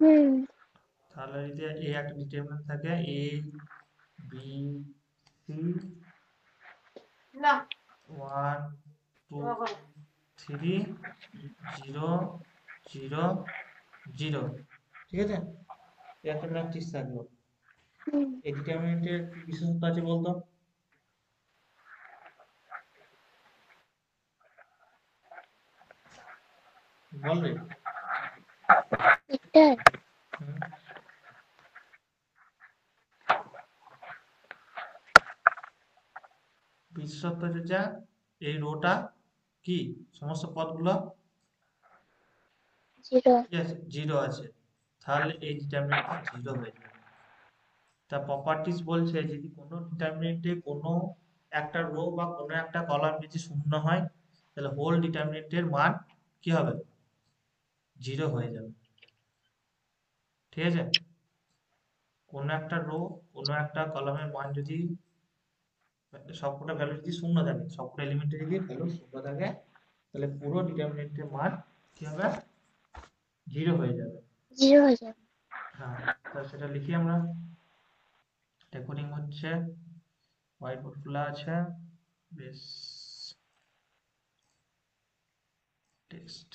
হুম। তাহলে যদি এ একটা ডিটারমিনেন্ট থাকে, এ বি সি না। 1 2 3 0 0 0, ঠিক আছে? এই একটা ম্যাট্রিক্স থাকলো। হুম। এই ডিটারমিনেন্টের কি বিশেষত্ব আছে বলতো? বল রে। এটা হুম, বিশেষত্ব যেটা, এই রোটা কি সমস্ত পদগুলো জিরো। কি আছে, জিরো আছে। তাহলে এই ডিটারমিনেন্টটা জিরো হয়ে যাবে। তা প্রপার্টিজ বলছে যদি কোনো ডিটারমিনেন্টে কোনো একটা রো বা কোনো একটা কলাম যদি শূন্য হয়, তাহলে হোল ডিটারমিনেন্টের মান কি হবে, জিরো হয়ে যাবে। ঠিক আছে? কোনো একটা রো, কোনো একটা কলামের মান যদি সবকটা ভ্যালু যদি শূন্য থাকে, সবকটা এলিমেন্টে যদি ভ্যালু শূন্য থাকে, তাহলে পুরো ডিটারমিনেন্টের মান কি হবে, জিরো হয়ে যাবে। জিরো হয়ে যাবে। হ্যাঁ, তাহলে সেটা লিখি আমরা। রেকর্ডিং হচ্ছে, হোয়াইট বোর্ড খোলা আছে, বেশ, টেক্সট।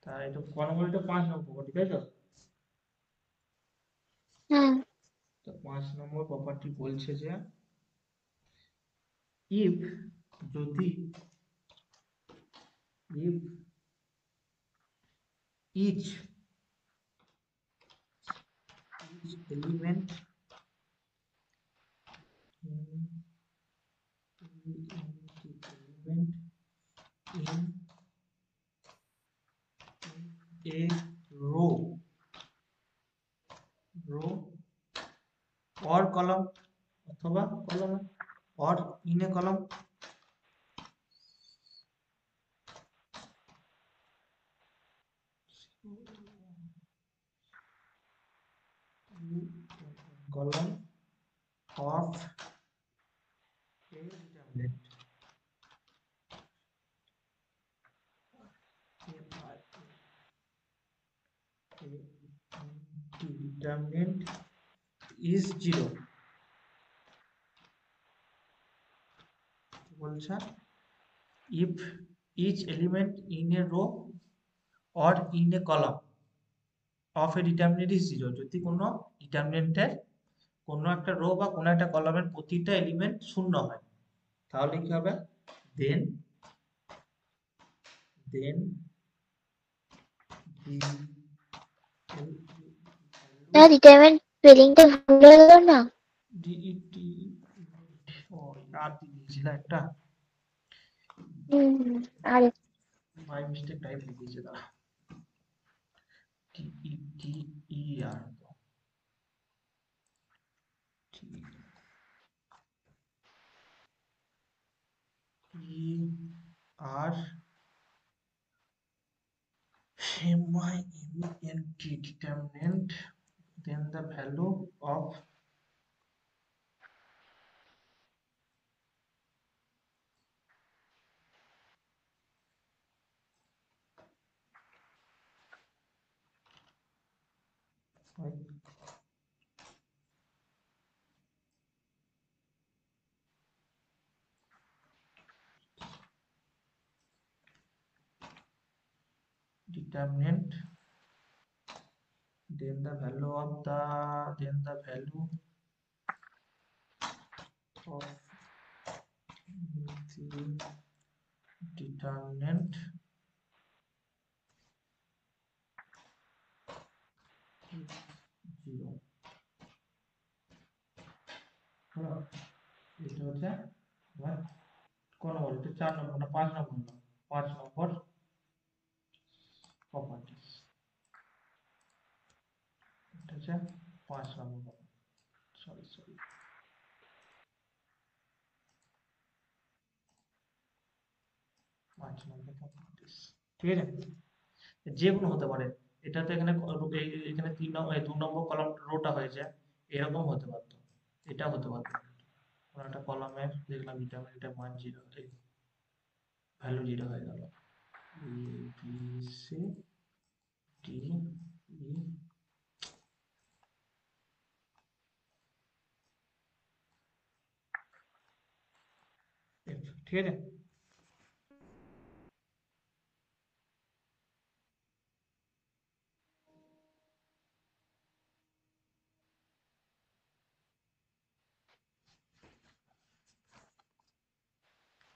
তাই এটা ক নম্বর, এটা 5 নম্বর প্রপার্টি, তাই তো? হ্যাঁ। তো 5 নম্বর প্রপার্টি বলছে যে ইফ, যদি if each element element in a row or column, অথবা column or in a column, column of a determinant, determinant is zero, বলছে if each element in a row or in a column of a determinant is zero, যদি কোনো ডিটারমিনেন্টের কোনো একটা rho বা কোনো একটা কলামের প্রতিটা এলিমেন্ট শূন্য হয়, তাহলে কি হবে, দেন দেন না, ডিটারমেন্ট স্পেলিংটা ভুল হয়ে গেল না। ডিইটি, ও আর দিয়েছিল একটা, হুম। আর বাই মিস্টেক টাইপ লিখেছে, দাঁড়া, TET E R, E R MIMENT, determinant, then the value of determinant, then the value of the value of the determinant is zero. হলো? এটা হচ্ছে আমার কোন নম্বর, এটা 4 নম্বর না 5 নম্বর, না 5 নম্বর প্রপার্টিস, এটা হচ্ছে 5 নম্বর, সরি সরি, 5 নম্বর প্রপার্টিস। ঠিক আছে? যে কোনো হতে পারে, এটা তো এখানে এখানে 3 নম্বর 2 নম্বর কলাম রোটা হয়েছে, এরকম হতে পারতো, এটা হতে পারতো, কোনো একটা কলামের দেখলাম ডিটারমিনেন্টের মান জিরো, ভ্যালু জিরো হয়ে গেল, এ বি সি ডি ঠিক আছে।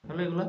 হলো এগুলা।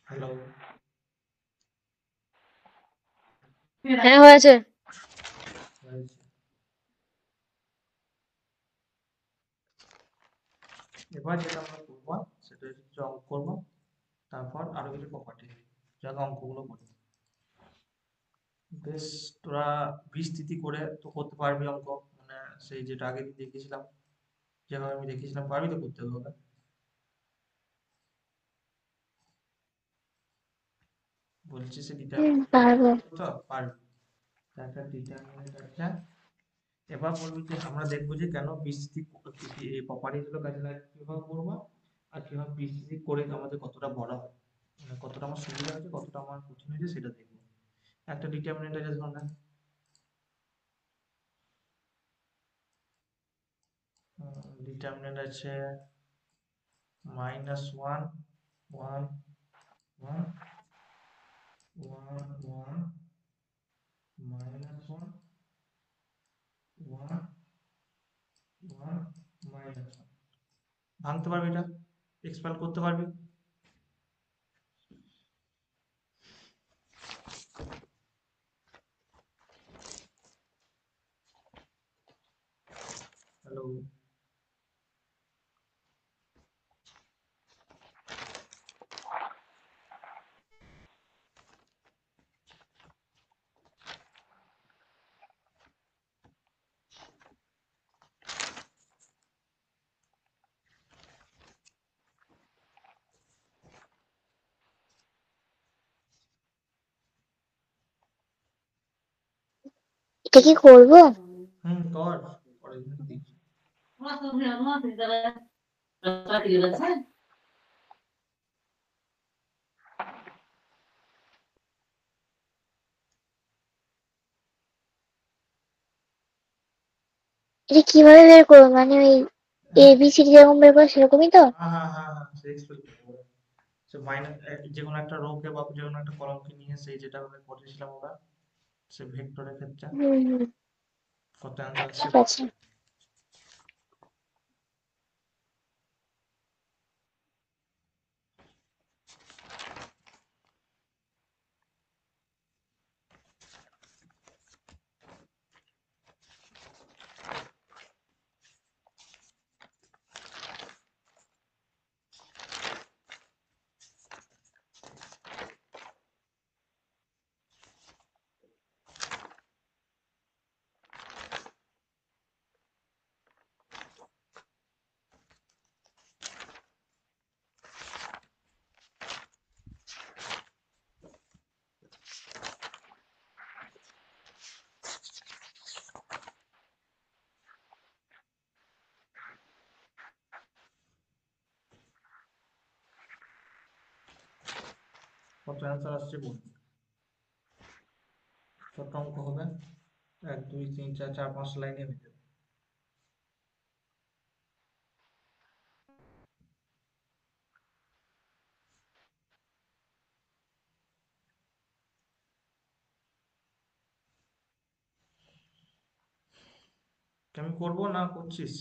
হ্যালো। হ্যাঁ হয়েছে। হয়েছে। এবার যেটা আমরা করবো সেটা হচ্ছে অঙ্ক করবো, তারপর আরো কিছু প্রপার্টি যাকে অঙ্কগুলো করি। বেশ, তোরা বিস্তৃতি করে তো করতে পারবি অঙ্ক, মানে সেই যেটা আগের দিন দেখিয়েছিলাম, যেভাবে আমি দেখিয়েছিলাম পারবি তো করতে হবে। বলছি সে পারবো। তো পারবি। একটা ডিটারমিনেন্ট আছে। এবার বলবি যে আমরা দেখবো যে কেন বিস্তৃতি প্রপার্টি গুলো কাজে লাগে, কিভাবে করবো আর কিভাবে বিস্তৃতি করে আমাদের কতটা বড় হয়, মানে কতটা আমার সুবিধা হচ্ছে কতটা আমার কঠিন হয়েছে সেটা দেখবো। একটা ডিটারমিনেন্ট আছে ধর না, ডিটারমিনেন্ট আছে -1 1 1 1 1 -1 1 1 -1। ভাঙতে পারবি এটা, এক্সপ্যান্ড করতে পারবি। হ্যালো। এটা কি করবো? কর, পরের দিন দিচ্ছি। এটা কিভাবে বের করবো? মানে ওই ABC যেরকম বের করে সেরকমই তো? হ্যাঁ, সে এক্সপ্যান্ড করতে পারবে। সে মাইনাস যে কোনো একটা রোকে বা যে কোনো একটা কলমকে নিয়ে সেই যেটা ভাবে করেছিলাম আমরা, সে ভেক্টরের ক্ষেত্রে হুম, কত অ্যান্সার আসছে। ঠিক আছে। কত অ্যান্সার আসছে বল। ছোট অঙ্ক হবে, 1 2 3 4 4 5 লাইনে হয়ে যাবে। আমি করবো না করছিস?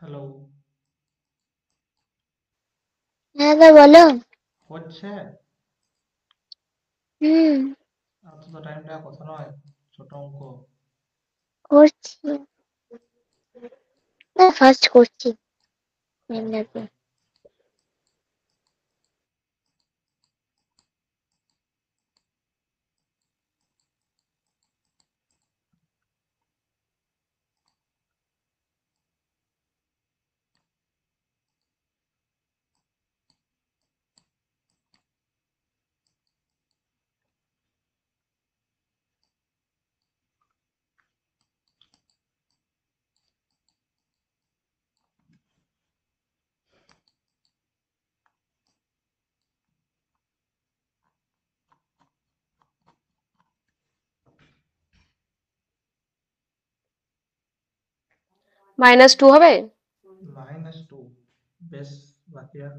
হ্যালো, হ্যাঁ দা বলো। হচ্ছে? হুম, এত তো টাইমটা কথা নয়, ছোট অঙ্ক। করছি। না ফার্স্ট করছি। টাইম লাগবে। -2 হবে? -2, বেশ। বাকি আর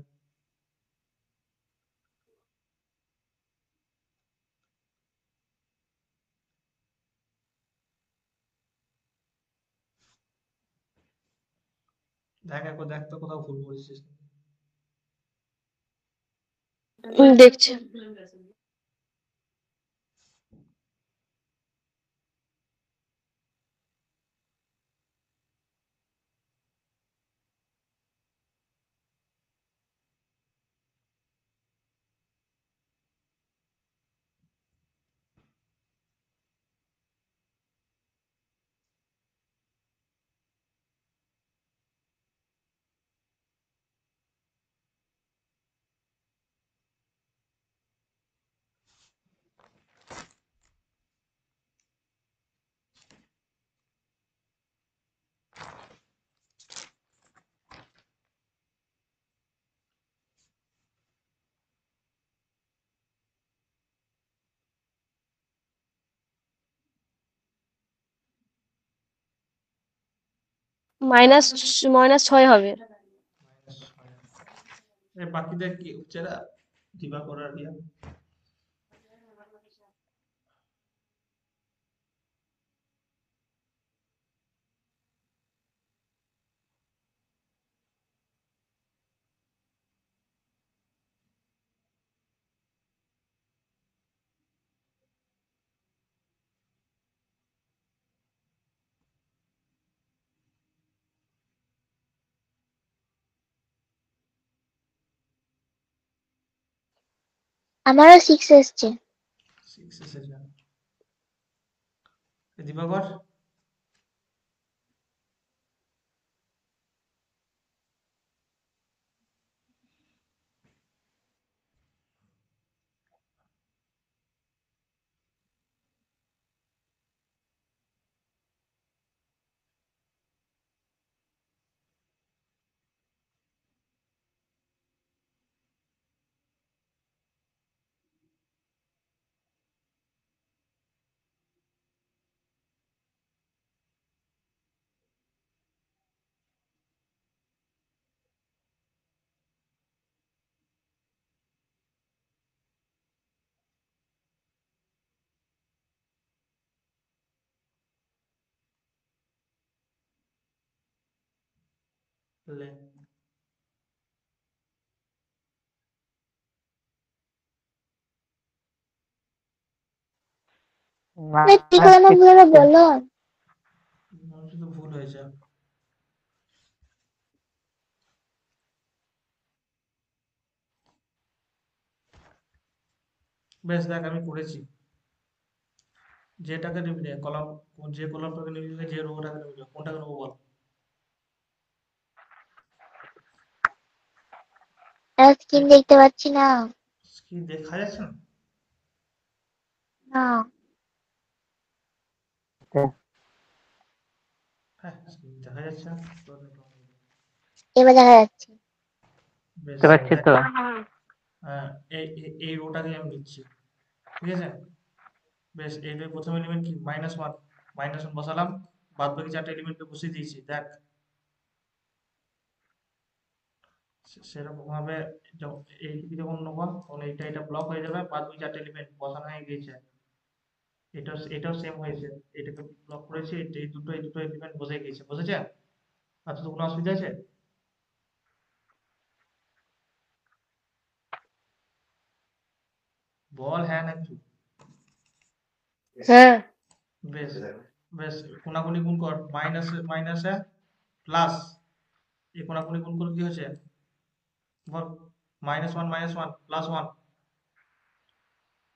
দেখ, একবার দেখ তো কোথাও ভুল বলছিস নাকি। দেখছি। -6 হবে। বাকিদের কি হচ্ছে না, দিবাকর আর রিয়া? আমারও 6 এসছে। 6 এসেছে। দিবাকর? লে। কি করে না বলো বলো। শুধু ভুল হয়েছে। বেশ, দেখ আমি করেছি। যেটাকে নিবি নে, কলাম, যে কলামটাকে নিবি নে, যে রোটাকে নিবি নে, কোনটাকে নেবো বল? স্ক্রিন দেখতে পাচ্ছি না। স্ক্রিন দেখা যাচ্ছে না? না, হ্যাঁ, স্ক্রিন দেখা যাচ্ছে না তোর নেট on করে দে। এবার দেখা যাচ্ছে। বেশ, বুঝতে পারছি দেখ। তো। হ্যাঁ, এই রোটাকে আমি নিচ্ছি, ঠিক আছে? বেশ, এইটার প্রথম এলিমেন্ট কি? -1। -1 বসালাম, বাদ বাকি চারটে এলিমেন্টকে বসিয়ে দিয়েছি, দেখ। সেরকম ভাবে এইদিকে যখন নেবো তখন এটা ব্লক হয়ে যাবে, বাদ বাকি চারটে এলিমেন্ট বসানো হয়ে গিয়েছে। এটাও সেম হয়েছে, এটাকে ব্লক করেছি, এই দুটো এলিমেন্ট বসে গিয়েছে, বসেছে? আচ্ছা, তো কোনো অসুবিধা আছে? বল হ্যাঁ নাকি? হ্যাঁ। বেশ, বেশ, কোনাকুনি গুণ কর, মাইনাসে প্লাস, এই কোনাকুনি গুণ করে কি হচ্ছে বল? -1 +1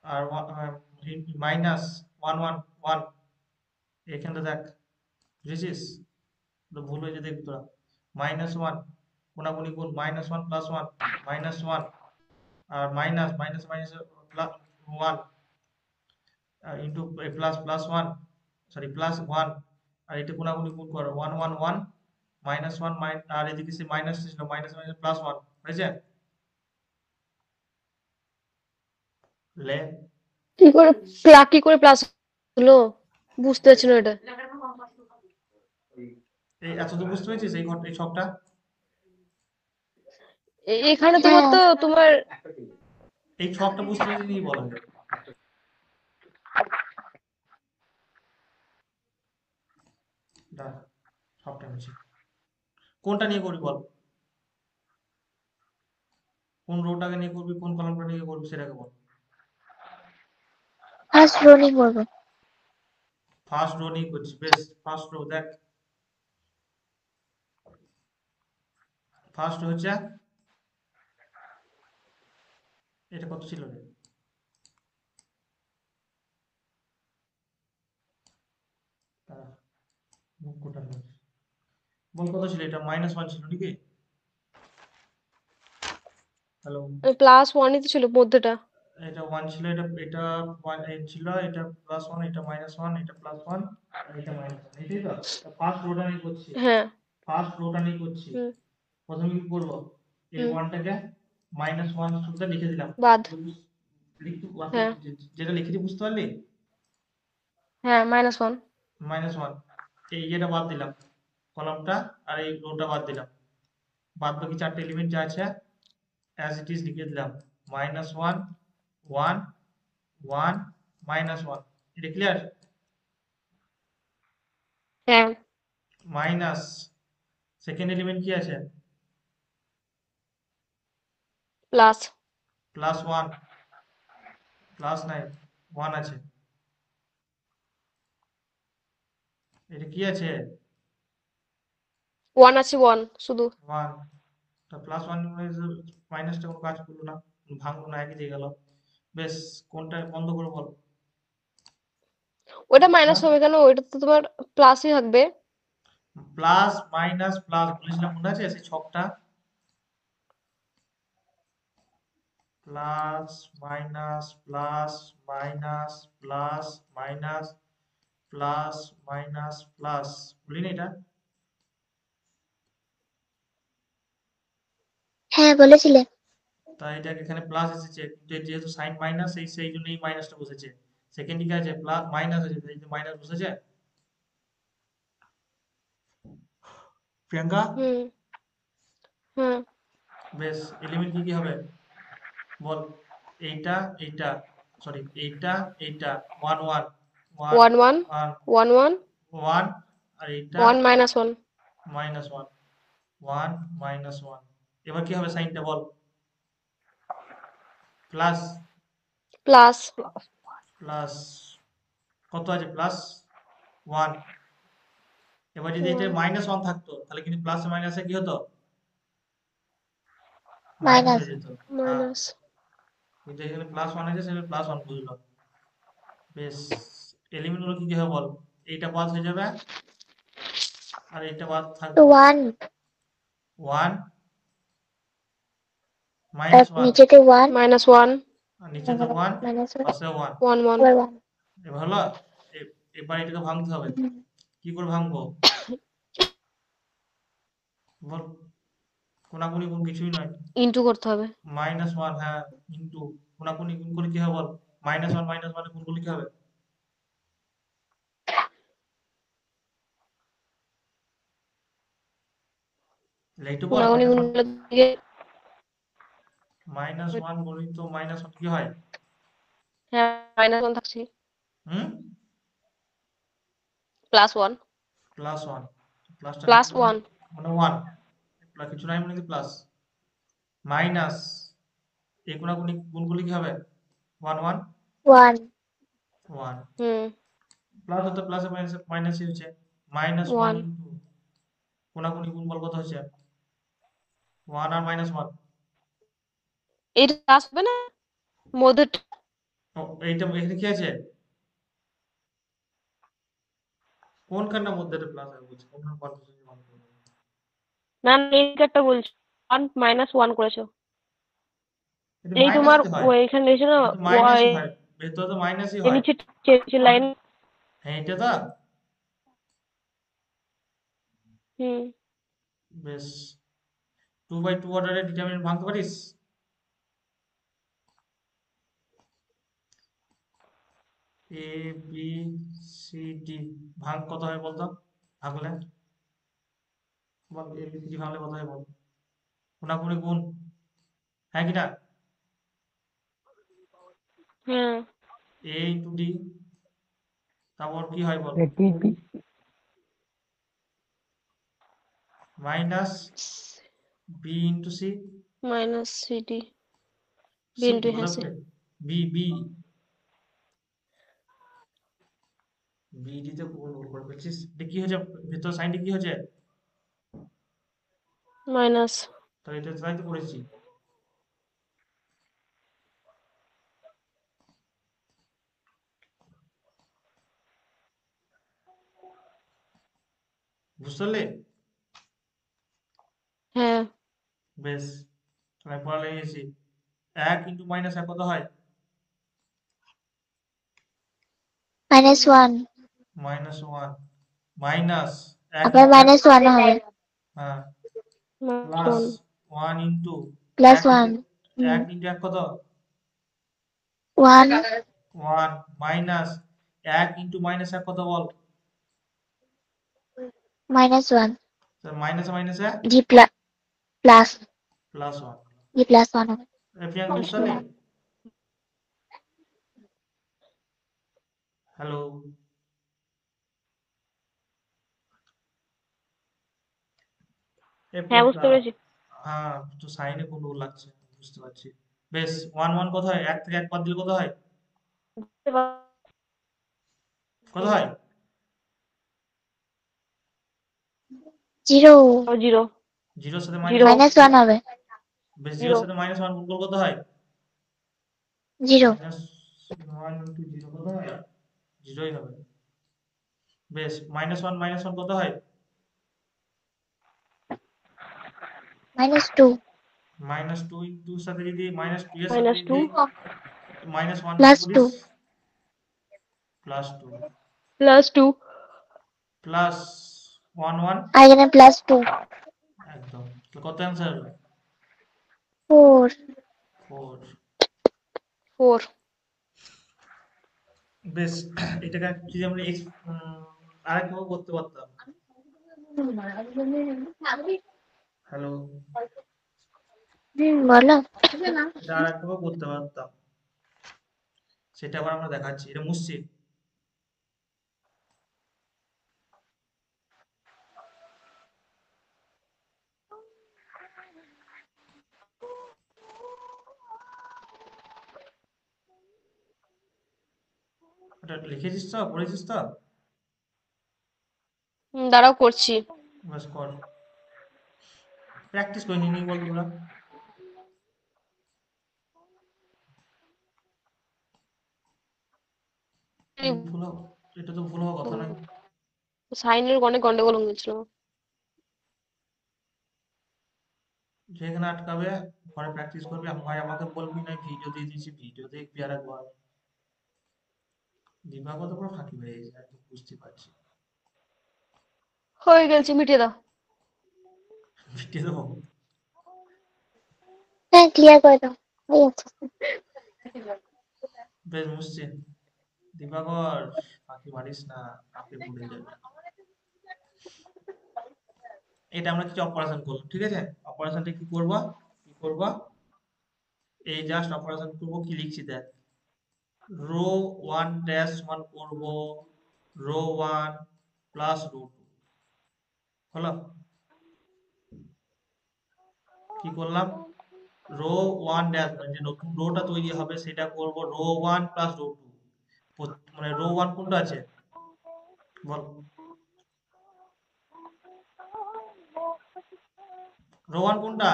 আর -1 এখানটা দেখ, বুঝেছিস? তো ভুল হয়েছে দেখ তোরা। -1 কোনাকুনি গুণ -1 +1 -1 আর minus minus minus plus 1 into plus plus 1, sorry plus 1, আর এটা কোনাকুনি গুণ করো 1 1 1 -1 আর এদিকে সে মাইনাস ছিল, মাইনাস মাইনাস প্লাস 1 হয়েছে। লে কি করে প্লাস হলো বুঝতে পারছি না এটা। এই এত তো বুঝতে পেরেছিস এই ছকটা? এখানে তোমার হ্যাঁ তো তোমার এই ছকটা বুঝতে পেরেছিস কি বলা যায়? দাঁড়া, ছকটা নিচ্ছি। কোনটা নিয়ে করবি বল? কোন রোটাকে নিয়ে করবি, কোন কলামটা নিয়ে করবি সেটাকে বল। ফার্স্ট রোনিং করবো। ফার্স্ট রো নিয়ে করছি, বেশ। ফার্স্ট রো দেখ, ফার্স্ট হচ্ছে এটা কত ছিল রে? দাঁড়া, মুখ কোটা নেই। বল কত ছিল? এটা -1 ছিল নাকি? হ্যালো, +1ই তো ছিল মধ্যেটা। এটা 1 ছিল, এটা এটা 1 ছিল, এটা +1, এটা -1, এটা +1 আর এটা -1, এটাই তো ফার্স্ট রোটা নিয়ে করছি। হ্যাঁ। ফার্স্ট রোটা নিয়ে করছি। হুম প্রথমে কি করব, এই হুম 1টাকে -1 শুদ্ধ লিখে দিলাম। বাদ। লিখতে হ্যাঁ যেটা লিখেছি বুঝতে পারলি? হ্যাঁ -1 -1, এই ইয়েটা বাদ দিলাম, কলামটা আর এই রোটা বাদ দিলাম। বাদ বাকি চারটে এলিমেন্ট যা আছে অ্যাজ ইট ইজ লিখে দিলাম। -1 1 1 -1, এটা ক্লিয়ার? হ্যাঁ মাইনাস সেকেন্ড এলিমেন্ট কি আছে? প্লাস +1, প্লাস নাই, 1 আছে। এটা কি আছে? 1 আছে 1 শুধু। 1, তা +1 মাইনাসটা কোনো কাজ করলো না, ভাঙলো না, একই দিয়ে গেল। বেশ, কোনটা বন্ধ করে বল। ওটা মাইনাস হ্যাঁ, হবে কেন? ওইটা তো তোমার প্লাসই থাকবে। প্লাস মাইনাস প্লাস বলেছিলাম, মনে আছে সেই ছকটা? Plus minus plus minus plus minus plus minus plus, বলিনি এটা? হ্যাঁ বলেছিলে। তাই এটাকে এখানে প্লাস এসেছে, কিন্তু এর যেহেতু সাইন মাইনাস, সেই জন্য এই মাইনাসটা বসেছে। সেকেন্ড দিকে আছে প্লাস মাইনাস আছে, তাই মাইনাস বসেছে। প্রিয়াঙ্কা, হুম হুম বেশ, এলিমেন্ট কি কি হবে বল? এইটা, এইটা, সরি এইটা, এইটা, 1 1 1 1 1 1 1 1 1 আর এইটা 1 -1 -1 1 -1। এবার কি হবে সাইনটা বল? প্লাস প্লাস প্লাস কত আছে? +1। এবার যদি এটা 1 -1 থাকতো তাহলে কিন্তু প্লাসে মাইনাসে কি হতো? Minus minus. হয়ে যেত। হ্যাঁ, মাইনাস কিন্তু এখানে +1 আছে, সেটা +1 বুঝলো। বেশ, এলিমেন্ট গুলো কি কি হবে বল? এইটা বাদ হয়ে যাবে আর এইটা বাদ থাকবে। 1 1 আর -1 নিচেতে 1 -1 আর নিচে তো 1, -1 পাশে 1। 1 1 আবার 1। এবার হলো, এবার এটাকে ভাঙতে হবে। কি করে ভাঙবো বল? কোনাকুনি গুণ কিছুই নয়। ইনটু করতে হবে। -1, হ্যাঁ, ইন্টু কোনাকুনি গুণ করে কি হবে বল? -1 গুণ করলে কি হবে? একটু বল, গুণাগুণি -1 গুণগুলো দিয়ে -1 গণিত -1 কি হয়? হ্যাঁ -1 থাকছে। হুম, +1 +1, প্লাসটা লিখতে হবে না? +1 মানে 1 কিছু নাই মানে কি প্লাস মাইনাস এই কোনাকুনি গুণ করলে কি হবে 1 1 1 1 হুম প্লাস হতে প্লাসে মাইনাসে মাইনাসই হচ্ছে মাইনাস 1 1 ইন্টু কোনাকুনি গুণফল কত হচ্ছে 1 আর মাইনাস 1 এটা প্লাস হবে না মধ্যে এইটা এখানে কি আছে কোনখানটার মধ্যে এটা প্লাস হবে বলছে কোনখান পার্থক্য মান করবে না মেন কার্ডটা বলছো 1 মাইনাস 1 করেছো এটা এই তোমার মাইনাসই তো হয় এখানে এসে না এটা তো মাইনাসই হয় ভেতরে তো মাইনাসই এর হয় নিচে লাইন হ্যাঁ এটা তো হুম বেশ 2/2 অর্ডারের ডিটারমিনেন্ট ভাঙতে পারিস এ বি সি ডি ভাগ কত হয় বলতো ভাগলে বল এ বি সি ডি ভাগলে কত হয় বল কোনাকুনি গুণ হ্যাঁ কি না হ্যাঁ এ ইন্টু ডি তারপর কি হয় বল minus B into C minus C D B C into বোধ হ্যাঁ C B B B D তে কোন গোল করে ফেলছিস এটা কি হয়েছে ভেতর সাইনটা কি হয়েছে মাইনাস তাহলে এটা তাই তো করেছি বুঝতে পারলে হ্যাঁ বেশ তাহলে পড়া লেগেছি 1 ইন্টু মাইনাস 1 কত হয় -1 মাইনাস 1 মাইনাস 1 আবার ইন্টু 1 -1 হবে হ্যাঁ মাইনাস প্লাস 1 1 ইন্টু +1 1 ইন্টু 1 কত 1 1 মাইনাস 1 ইন্টু মাইনাস 1 কত বল -1 মাইনাসে মাইনাসে জি প্লাস প্লাস 1 জি +1 হবে প্রিয়াঙ্ক বুঝতে পারলি হ্যালো এ হ্যাঁ বুঝতে প্রিয়াঙ্কা পেরেছি হ্যাঁ তো সাইনে কোন রোল লাগছে বুঝতে পারছি বেশ 1 1 কত হয় 1 থেকে 1 বাদ দিলে কত হয় কত হয় 0 জিরো 0 এর সাথে মাইনাস জিরো 1 -1 হবে বেশ 0 জিরো এর সাথে মাইনাস 1 গুণ করলে কত হয় 0 মাইনাস 1 ইন্টু 0 কত হয় 0ই হবে বেশ মাইনাস 1 কত হয় -2 মাইনাস 2 ইন্টু সাথে যদি মাইনাস 2 এর সাথে মাইনাস টু যদি মাইনাস 1 গুণ +2 করিস প্লাস 2 প্লাস 2 প্লাস 1 1 আর এখানে +2 একদম তো কত অ্যান্সার হলো 4 4 4 বেশ এটাকে যদি আমরা আরেকভাবে করতে পারতাম হ্যালো বলো এটা আরেকভাবে করতে পারতাম সেটা আবার আমরা দেখাচ্ছি এটা মুছছি ওটা লিখেছিস তো পড়েছিস তো দাঁড়াও করছি বাস কর প্র্যাকটিস করে নিয়ে বল তোরা ভুল হবে এটা তো ভুল হওয়ার কথা নয় সাইনের অনেক গন্ডগোল হয়েছিল যেখানে আটকাবে ঘরে প্র্যাকটিস করবি হয় আমাকে বলবি না ভিডিও দিয়ে দিয়েছি ভিডিও দেখবি আর একবার দিবাগত তো পুরো ফাঁকি হয়ে গেছে আমি তো বুঝতে পারছি হয়ে গেছে মিটিয়ে দাও ভিডিও দেবো হ্যাঁ ক্লিয়ার করে দাও হয়ে যাচ্ছে বেশ মুছছি দিবাকর ফাঁকি মারিস না কাকে ভুলে যাবে এটা আমরা কিছু অপারেশন করলাম ঠিক আছে অপারেশনটা কি করব এই জাস্ট অপারেশন করব কি লিখছি দেখ রো 1 ড্যাশ 1 করব রো 1 প্লাস রো 2 হলো কি করলাম, রো ওয়ান ড্যাশ মানে যে নতুন রোটা তৈরি হবে সেটা করব row one plus row two. মানে রো ওয়ান কোনটা আছে বল, রো ওয়ান কোনটা?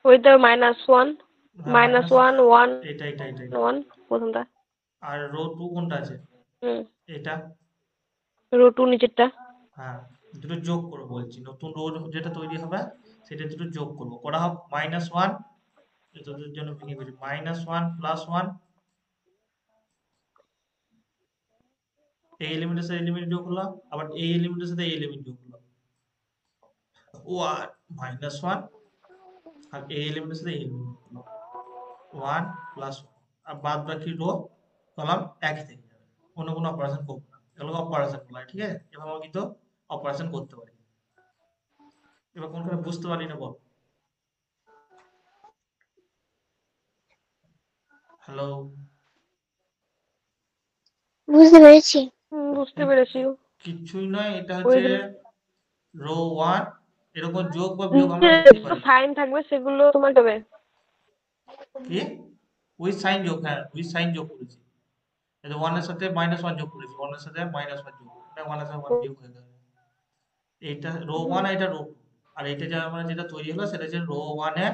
ওইটা -1 হ্যাঁ মাইনাস, -1 1 এটা এটা এটা এটা 1 প্রথমটা। আর রো টু কোনটা আছে? হুম, এটা। √2 নিচেরটা। হ্যাঁ, দুটো যোগ করবো বলছি, নতুন রো যেটা তৈরি হবে সেটা দুটো যোগ করবো, করা হোক -1, তোদের জন্য ভেঙে গেছি, -1 প্লাস 1, এই এলিমেন্টের সাথে এলিমেন্ট যোগ হলো, আবার এই এলিমেন্টের সাথে এই এলিমেন্ট যোগ হলো, -1 আর এই এলিমেন্টের সাথে এই এলিমেন্ট যোগ হলো 1 প্লাস 1, আর বাদ বাকি রো কলাম একই থেকে যাবে, অন্য কোনো অপারেশন করবো না, এগুলো অপারেশন বলা হয়, ঠিক আছে? এবার আমরা কিন্তু অপারেশন করতে পারি। এবার কোনখানে বুঝতে পারি না বল, হ্যালো? বুঝতে পেরেছি। বুঝতে পেরেছি। কিচ্ছুই নয়, এটা ওই হচ্ছে যে রো ওয়ান, এরকম যোগ বা বিয়োগ আমরা যে লিখতে পারি। সাইন থাকবে সেগুলো তোমার দেবে। কি উইথ সাইন যোগ, হ্যাঁ উইথ সাইন যোগ করেছি, এই ওয়ানের সাথে -1 যোগ করেছি, ওয়ানের সাথে -1 যোগ, এটা ওয়ানের সাথে ওয়ান বিয়োগ হয়ে গেল, এইটা রো ওয়ান আর এটা রো টু, আর এটা যা আমরা যেটা তৈরি হলো সেটা হচ্ছে রো ওয়ানের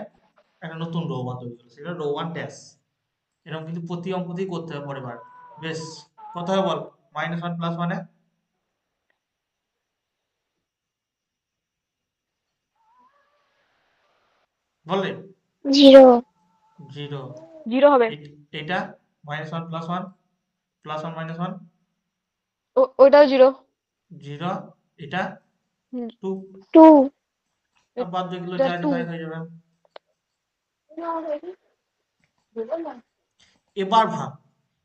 একটা নতুন রো ওয়ান তৈরি হলো, সেটা রো ওয়ান ড্যাশ। এরকম কিন্তু প্রতি অঙ্কতেই করতে হবে পরের বার। বেশ, কত হয় বল, -1 প্লাস 1 বললে? 0। 0। 0 হবে। এটা -1 প্লাস 1, প্লাস 1 -1, ওইটাও 0। 0, এটা 2, 2। আর বাদ যেগুলো এটা যা আছে 2। তাই হয়ে যাবে। এবার ভাঙ,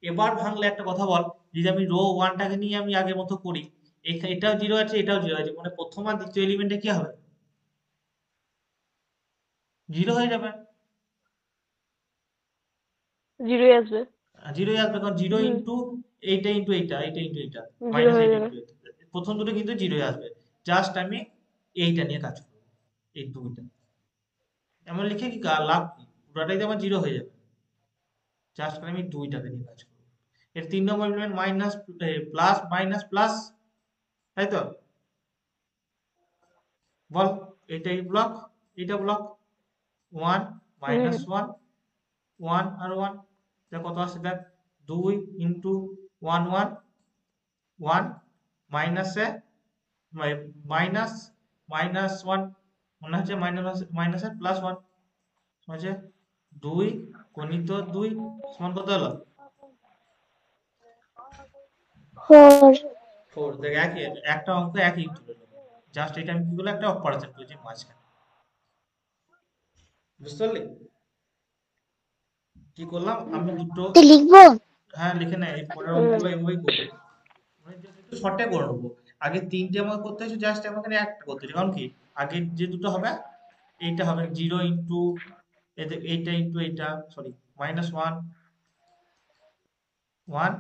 এবার ভাঙলে একটা কথা বল, যদি আমি রো ওয়ানটাকে নিয়ে আমি আগের মতো করি, এটাও 0 আছে এটাও 0 আছে, মানে প্রথম আর দ্বিতীয় এলিমেন্টে কি হবে, 0 হয়ে যাবে। 0ই আসবে। 0 আসবে, কারণ 0 হুম, ইন্টু এইটা ইন্টু এইটা, এইটা ইন্টু এইটা, 0 মাইনাস হয়ে এইটা যাবে। ইন্টু এইটা, প্রথম দুটো কিন্তু 0 আসবে। জাস্ট আমি এইটা নিয়ে কাজ করবো, এই দুইটা এমন লিখে কি লাভ কি, পুরোটাই তো আমার 0 হয়ে যাবে, জাস্ট আমি দুইটাকে নিয়ে কাজ করবো। এর 3 নম্বর element minus plus minus plus, তাই তো বল, এইটাই ব্লক, এইটা ব্লক, 1 হুম, -1, 1 আর 1, দেখ কত আসছে দেখ, 2 ইন্টু 1 1, 1 মাইনাসে মাইনাস -1, মনে হচ্ছে মাইনাস মাইনাসে প্লাস 1, হচ্ছে 2 গণিত 2 সমান কত হলো, 4। 4। দেখ একই, একটা অঙ্ক একই উত্তর হলো, জাস্ট এটা আমি কি করলাম, একটা অপারেশন করেছি মাঝখানে, বুঝতে পারলি কি করলাম আমি দুটো? তো লিখবো। হ্যাঁ লিখে নেয়, এই পরের হুম। অঙ্কগুলো এভাবেই করবো, মানে একটু শর্টে করে নেবো। আগে তিনটে আমাকে করতে হচ্ছে, জাস্ট আমাকে একটা করতে হচ্ছে, কারণ কি আগে যে দুটো হবে, এইটা হবে 0 ইন্টু এইটা ইন্টু এইটা, সরি -1, 1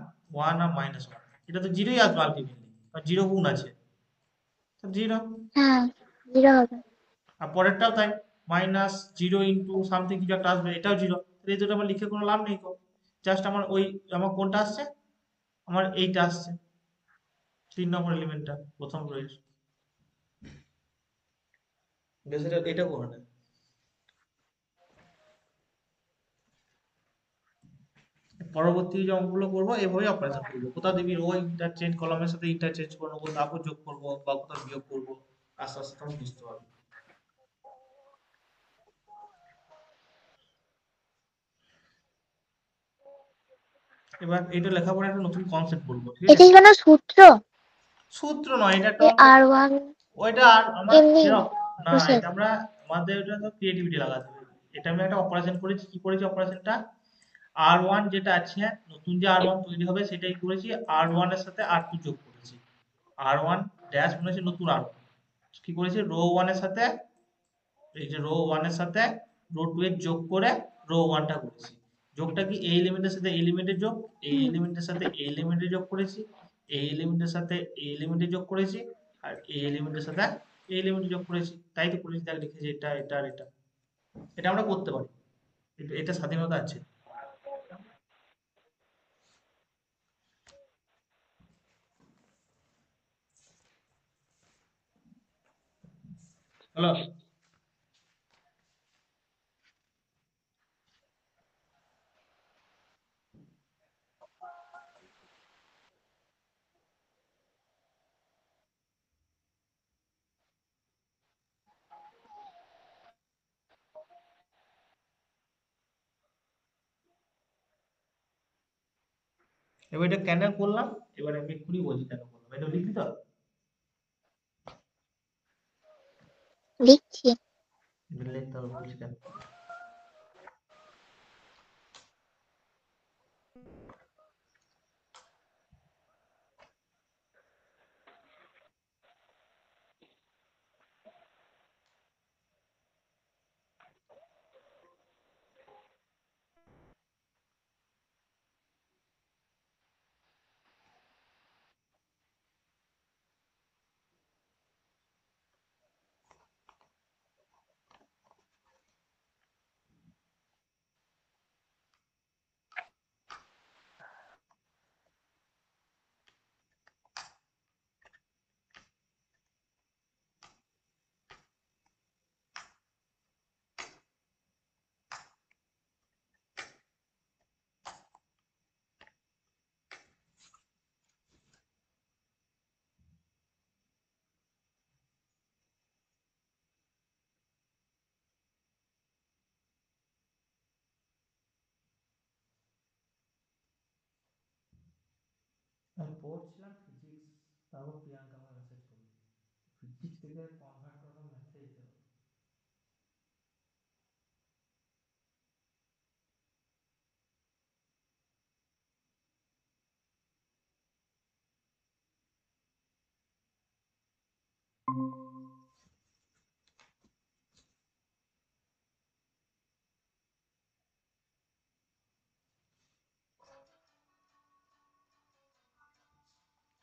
1 আর -1, এটা তো 0ই আসবে আলটিমেটলি, আর 0 গুণ আছে, তো 0। হ্যাঁ, 0 হবে। আর পরেরটাও তাই, -0 ইন্টু সামথিং কিছু একটা আসবে, এটাও 0, এই দুটো আমার লিখে কোনো লাভ নেই তো, জাস্ট আমার ওই, আমার কোনটা আসছে, আমার এইটা আসছে, 3 নম্বর এলিমেন্টটা প্রথম রয়েছে, বেশ এটা করে নেয়। পরবর্তী যে অঙ্কগুলো করবো এভাবেই অপারেশন করবো, কোথাও দেখবি রো ইন্টারচেঞ্জ, কলামের সাথে ইন্টারচেঞ্জ করে নেবো, তারপর যোগ করবো বা কোথাও বিয়োগ করবো, আস্তে আস্তে তখন বুঝতে পারবো। এবার এটা লেখার পরে একটা নতুন কনসেপ্ট বলবো, ঠিক এটা আছে? কি কোনো সূত্র? সূত্র নয়, এটা একটা এই অঙ্ক, R1 ওইটা আর আমার এমনি যেটা, না প্রসেস? এটা আমরা আমাদের এটা তো ক্রিয়েটিভিটি লাগাতে হবে। এটা আমি একটা অপারেশন করেছি, কি করেছি অপারেশনটা, R1 যেটা আছে, নতুন যে R1 তৈরি হবে সেটাই করেছি, R1 এর সাথে R2 যোগ করেছি, R1 ড্যাশ মনে হচ্ছে নতুন R1, কি করেছি রো 1 এর সাথে, এই যে রো 1 এর সাথে রো 2 এর যোগ করে রো 1টা করেছি। যোগটা কি এই এলিমেন্টের সাথে এই এলিমেন্টের যোগ, এই এলিমেন্টের সাথে এই এলিমেন্টের যোগ করেছি, এই এলিমেন্টের সাথে এই এলিমেন্টের যোগ করেছি, আর এই এলিমেন্টের সাথে এই এলিমেন্ট যোগ করেছি, তাই তো করেছি, দেখ লিখেছি এটা এটা আর এটা। এটা আমরা করতে পারি, এটা স্বাধীনতা আছে। হলো? এবার এটা কেন করলাম, এবার আমি এক্ষুনি বলছি কেন করলাম। এটা লিখবি তো? লিখছি। এবার লিখতে হবে, বলছি কেন। আমি পড়ছিলাম ফিজিক্স, তারপর প্রিয়াঙ্কা আমার মেসেজ করলো ফিজিক্স থেকে কনভার্ট করা ম্যাথে যেতে হবে।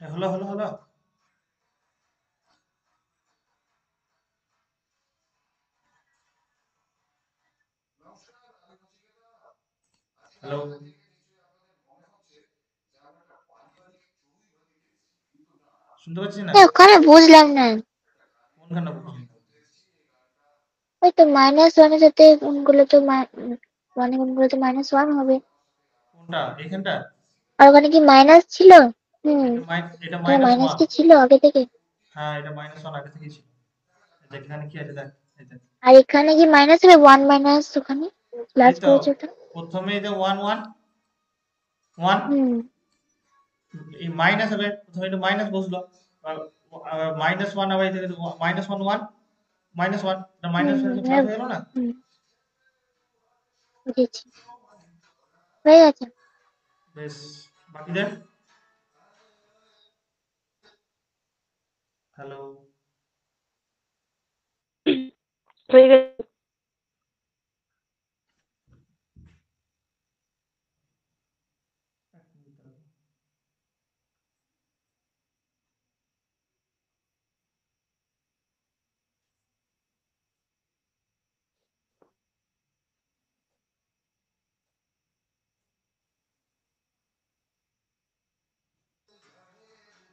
হলো হলো হলো। হ্যালো? শুনতে পাচ্ছিস না? ওখানে বুঝলাম না। কোনখানটা বুঝলি? ওই তো -1 এর সাথে গুণগুলো তো মানে গুণগুলো তো -1 হবে। কোনটা, এইখানটা? আর ওখানে কি মাইনাস ছিল? হুম। এটা ওখানে মাইনাস মাইনাস ওয়ান। কি ছিল আগে থেকে? হ্যাঁ, এটা -1 আগে থেকেই ছিল। দেখ এখানে কি আছে, দেখ এই দেখ। আর এখানে কি মাইনাস হবে? 1 - ওখানে এই প্লাস তো করেছে ওটা। প্রথমে এই যে ওয়ান ওয়ান ওয়ান, হুম এই মাইনাস হবে, প্রথমে এটা মাইনাস বসলো, -1 আবার এই থেকে -1 1 -1, এটা হুম মাইনাস হুম হয়ে প্লাস হয়ে গেল না? হুম, বুঝেছি। হয়ে গেছে। বেশ, বাকিদের। হ্যালো? হয়ে গেছে।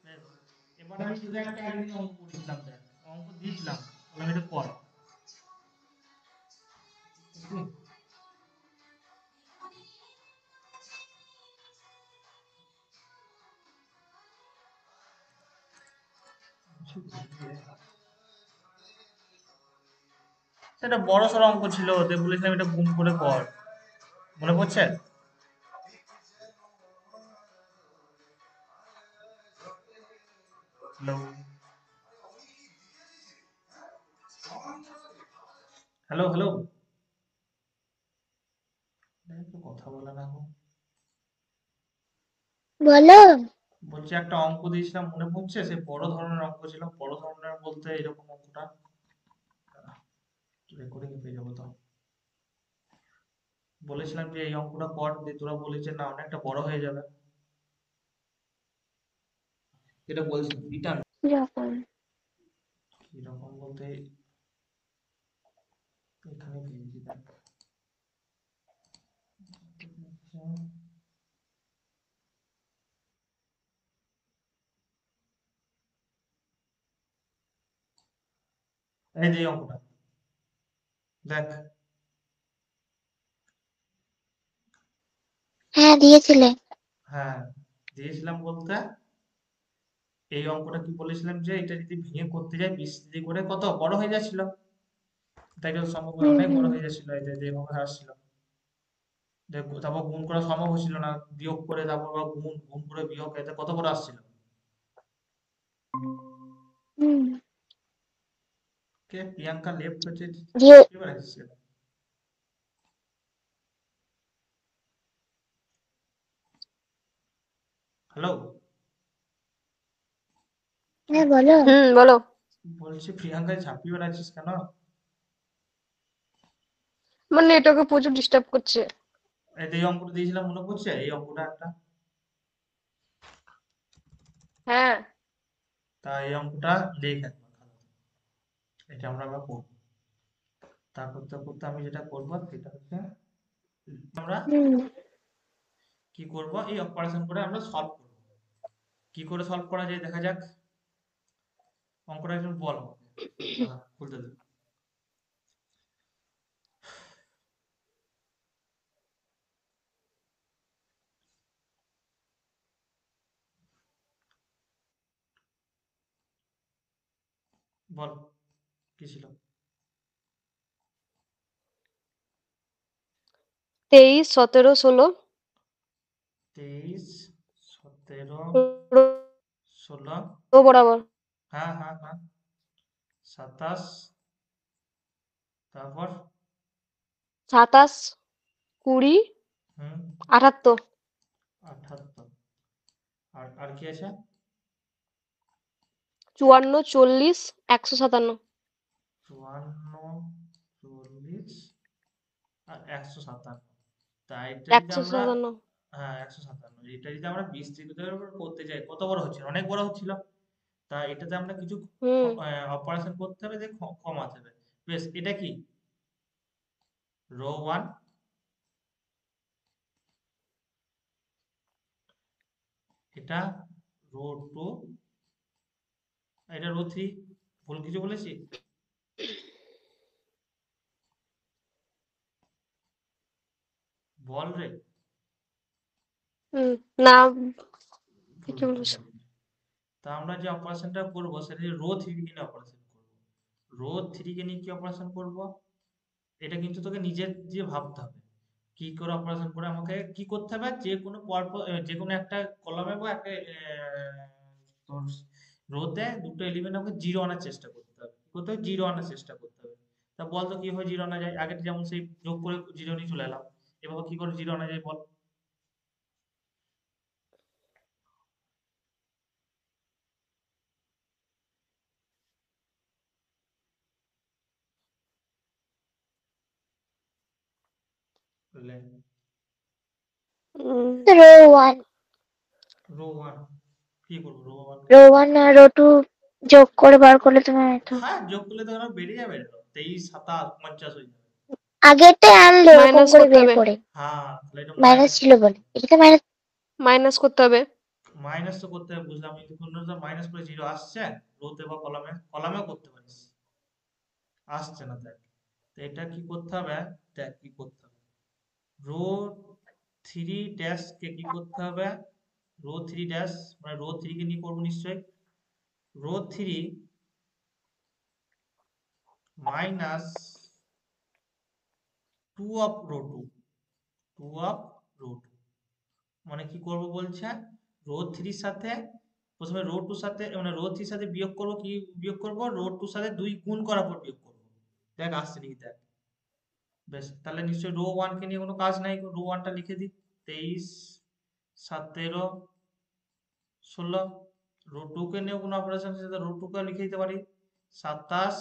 বেশ, এবার আমি তোকে একটা একদিন অঙ্ক করেছিলাম, দেখ অঙ্ক দিয়েছিলাম, বললাম এটা কর। সেটা বড় সড়ো অঙ্ক ছিল, ওদের বলেছিলাম এটা গুণ করে কর, মনে পড়ছে? হ্যালো? Hello hello? তো কথা বলে না গো। বলো। বলছি একটা অঙ্ক দিয়েছিলাম, মনে পড়ছে? সে বড় ধরনের অঙ্ক ছিল, বড় ধরনের বলতে এরকম অঙ্কটা রেকর্ডিং পেয়ে যাবো তো। বলেছিলাম যে এই অঙ্কটা কর, দিয়ে তোরা বলেছে না অনেকটা বড় হয়ে যাবে, এটা বলছিলাম রিটার্ন। কিরকম? কিরকম বলতে এখানে দিয়েছি দেখ। এই যে এই অঙ্কটা দেখ। হ্যাঁ দিয়েছিলে। হ্যাঁ দিয়েছিলাম বলতে এই অঙ্কটা কি বলেছিলাম যে এটা যদি ভেঙে করতে যাই 20 যদি করে কত বড় হয়ে যাচ্ছিল, তাই তো সম্ভব হুম অনেক বড় হুম হয়ে যাচ্ছিল, এই যে যেভাবে আসছিল। তারপর গুণ করা সম্ভব হচ্ছিল না, বিয়োগ করে তারপর আবার গুণ গুণ করে বিয়োগ এতে কত বড় আসছিল। হুম। কে প্রিয়াঙ্কা লেফট হচ্ছে দিয়ে এবার আসছে। হ্যালো, হ্যাঁ বলো। বলো। বলছি প্রিয়াঙ্কা ঝাঁপিয়ে বেড়াচ্ছিস কেন? আমার নেটওয়ার্কে প্রচুর ডিস্টার্ব করছে। এই যে এই অঙ্কটা দিয়েছিলাম মনে পড়ছে, এই অঙ্কটা একটা। হ্যাঁ। তা এই অঙ্কটা লেখ একবার খাতাতে। এটা আমরা আবার করবো। তা করতে করতে আমি যেটা করবো সেটা হচ্ছে আমরা হুম। কি করব, এই অপারেশন করে আমরা সলভ করব। কি করে সলভ করা যায় দেখা যাক। অঙ্কটা একটু বল আমাকে। দাঁড়া, খুলতে দে। বল কি ছিল? 23, 17, 16 23, 17, রো 16। বরাবর। হ্যাঁ হ্যাঁ হ্যাঁ। 27, তারপর 27, 20, হুম 78। 78। আর আর কি আছে? 54, 40, 157। 54, 40 আর 157। তা এটা যদি আমরা 157। হ্যাঁ 157, এটা যদি আমরা 20 ত্রিভুজের উপর করতে যাই কত বড় হচ্ছে, অনেক বড় হচ্ছিল। তা এটাতে আমরা কিছু হুম অপারেশন করতে হবে যে কমাতে হবে। বেশ, এটা কি রো 1, এটা রো 2, এটা রো 3। ভুল কিছু বলেছি? বল রে। হুম না, ভুল ঠিকই কিছু বলেছো। বলিনি। তা আমরা যে অপারেশনটা করব সেটা রো 3 কে নিয়ে অপারেশন করব। রো 3 কে নিয়ে কি অপারেশন করব, এটা কিন্তু তোকে নিজের দিয়ে ভাবতে হবে। কি করে অপারেশন করে আমাকে কি করতে হবে, যে কোনো পরপর যে কোনো একটা কলামে বা একটা তোর রোতে দুটো এলিমেন্ট আমাকে জিরো আনার চেষ্টা করতে হবে। কি করতে হবে? জিরো আনার চেষ্টা করতে হবে। তা বল তো কিভাবে জিরো আনা যায়, আগে যেমন সেই যোগ করে জিরো নিয়ে চলে এলাম, এভাবে কি করে জিরো আনা যায় বল। লে, হুম রো ওয়ান। রো 1 কি করবো রো 1 রো ওয়ান আর রো টু যোগ করে বার করলে তোমার তো হ্যাঁ যোগ করলে তো আরো বেড়ে যাবে, 23, 27, 50 হয়ে যাবে। আগেরটাই আনলে ওরকম মাইনাস করে করতে বের হবে। করে। হ্যাঁ তাহলে এটা মাইনাস মাইনাস ছিল বলে এটাতে মাইনাস। মাইনাস করতে হবে। মাইনাস তো করতে হবে বুঝলাম, কিন্তু কোনো তো মাইনাস করে জিরো আসছে রোতে বা কলামে, কলামেও করতে পারিস, আসছে না দেখ। তো এটা কি করতে হবে, দেখ কি করতে হবে। রো 3 ড্যাশ কে কি করতে হবে, রো 3 ড্যাশ মানে রো 3 কে নিয়ে করবো নিশ্চয়ই। Row 3 minus 2 of row 2, 2 of row 2 মানে কি করব বলছে, রো 3 সাথে প্রথমে রো 2 সাথে মানে রো 3 সাথে বিয়োগ করব, কি বিয়োগ করব, রো 2 সাথে 2 গুণ করার পর বিয়োগ করব। দেখ আসছে নাকি দেখ। বেশ, তাহলে নিশ্চয়ই রো 1 কে নিয়ে কোনো কাজ নাই, রো 1 টা লিখে দিই। 23, 17, 16। রো 2 কে নিয়ে কোনো অপারেশন আছে রো 2 কে লিখে দিতে পারি। 27,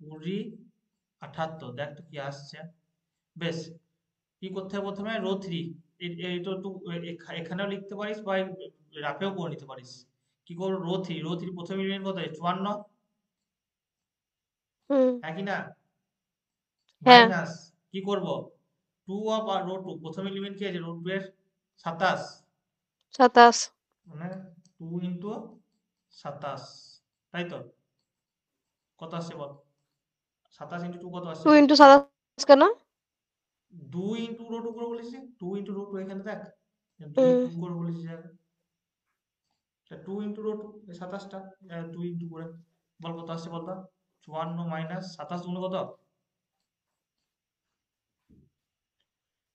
20, 78, দেখ তো কি আসছে। বেশ, কি করতে হবে প্রথমে রো 3, এইটা একটু এখানেও লিখতে পারিস বা রাফেও করে নিতে পারিস। কি করবো রো 3, রো 3 প্রথমে এলিমেন্ট কত 54, হুম হ্যাঁ কি না? হ্যাঁ মাইনাস কি করব, 2 অফ আর রো 2, প্রথম এলিমেন্ট কি আছে, রো 2 এর 27, 27 মানে 2 ইন্টু 27, তাই তো? কত আসছে বল, 27 ইন্টু 2 কত আসছে 2 বল? ইন্টু 27 কেন? 2 ইন্টু রো 2 করে বলেছি, 2 ইন্টু রো 2 এখানে দেখ, 2 হুম 2 করে বলেছি জায়গা, 2 ইন্টু রো 2 এই 27টা, 2 ইন্টু করে বল কত আসছে বল তো? 54 মাইনাস 27 গুণ কত,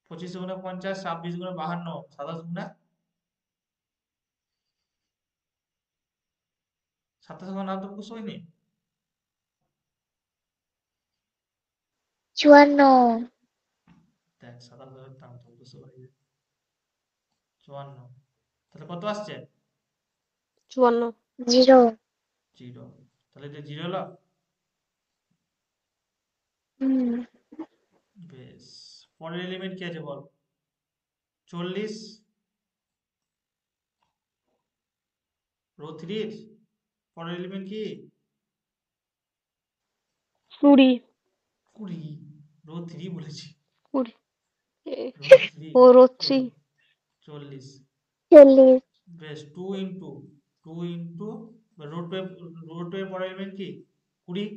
25 গুণে 50, 26 গুণে 52, 27 গুণে 27 গুণে নাম তো মুখস্থ হয়নি? 54, দেখ 27 এর নাম তো মুখস্থ হয়ে যায়, 54, তাহলে কত আসছে? 54 0, 0, তাহলে এটা 0 হলো। হুম, বেশ, পরের এলিমেন্ট কি আছে বল, 40 রো 3 এর পরের এলিমেন্ট কি, 20 20, রো 3 বলেছি, 20 রো 3, ও রোচ্ছি 40, 40, বেশ 2 ইন্টু রো 2 এর পরের এলিমেন্ট কি, 20,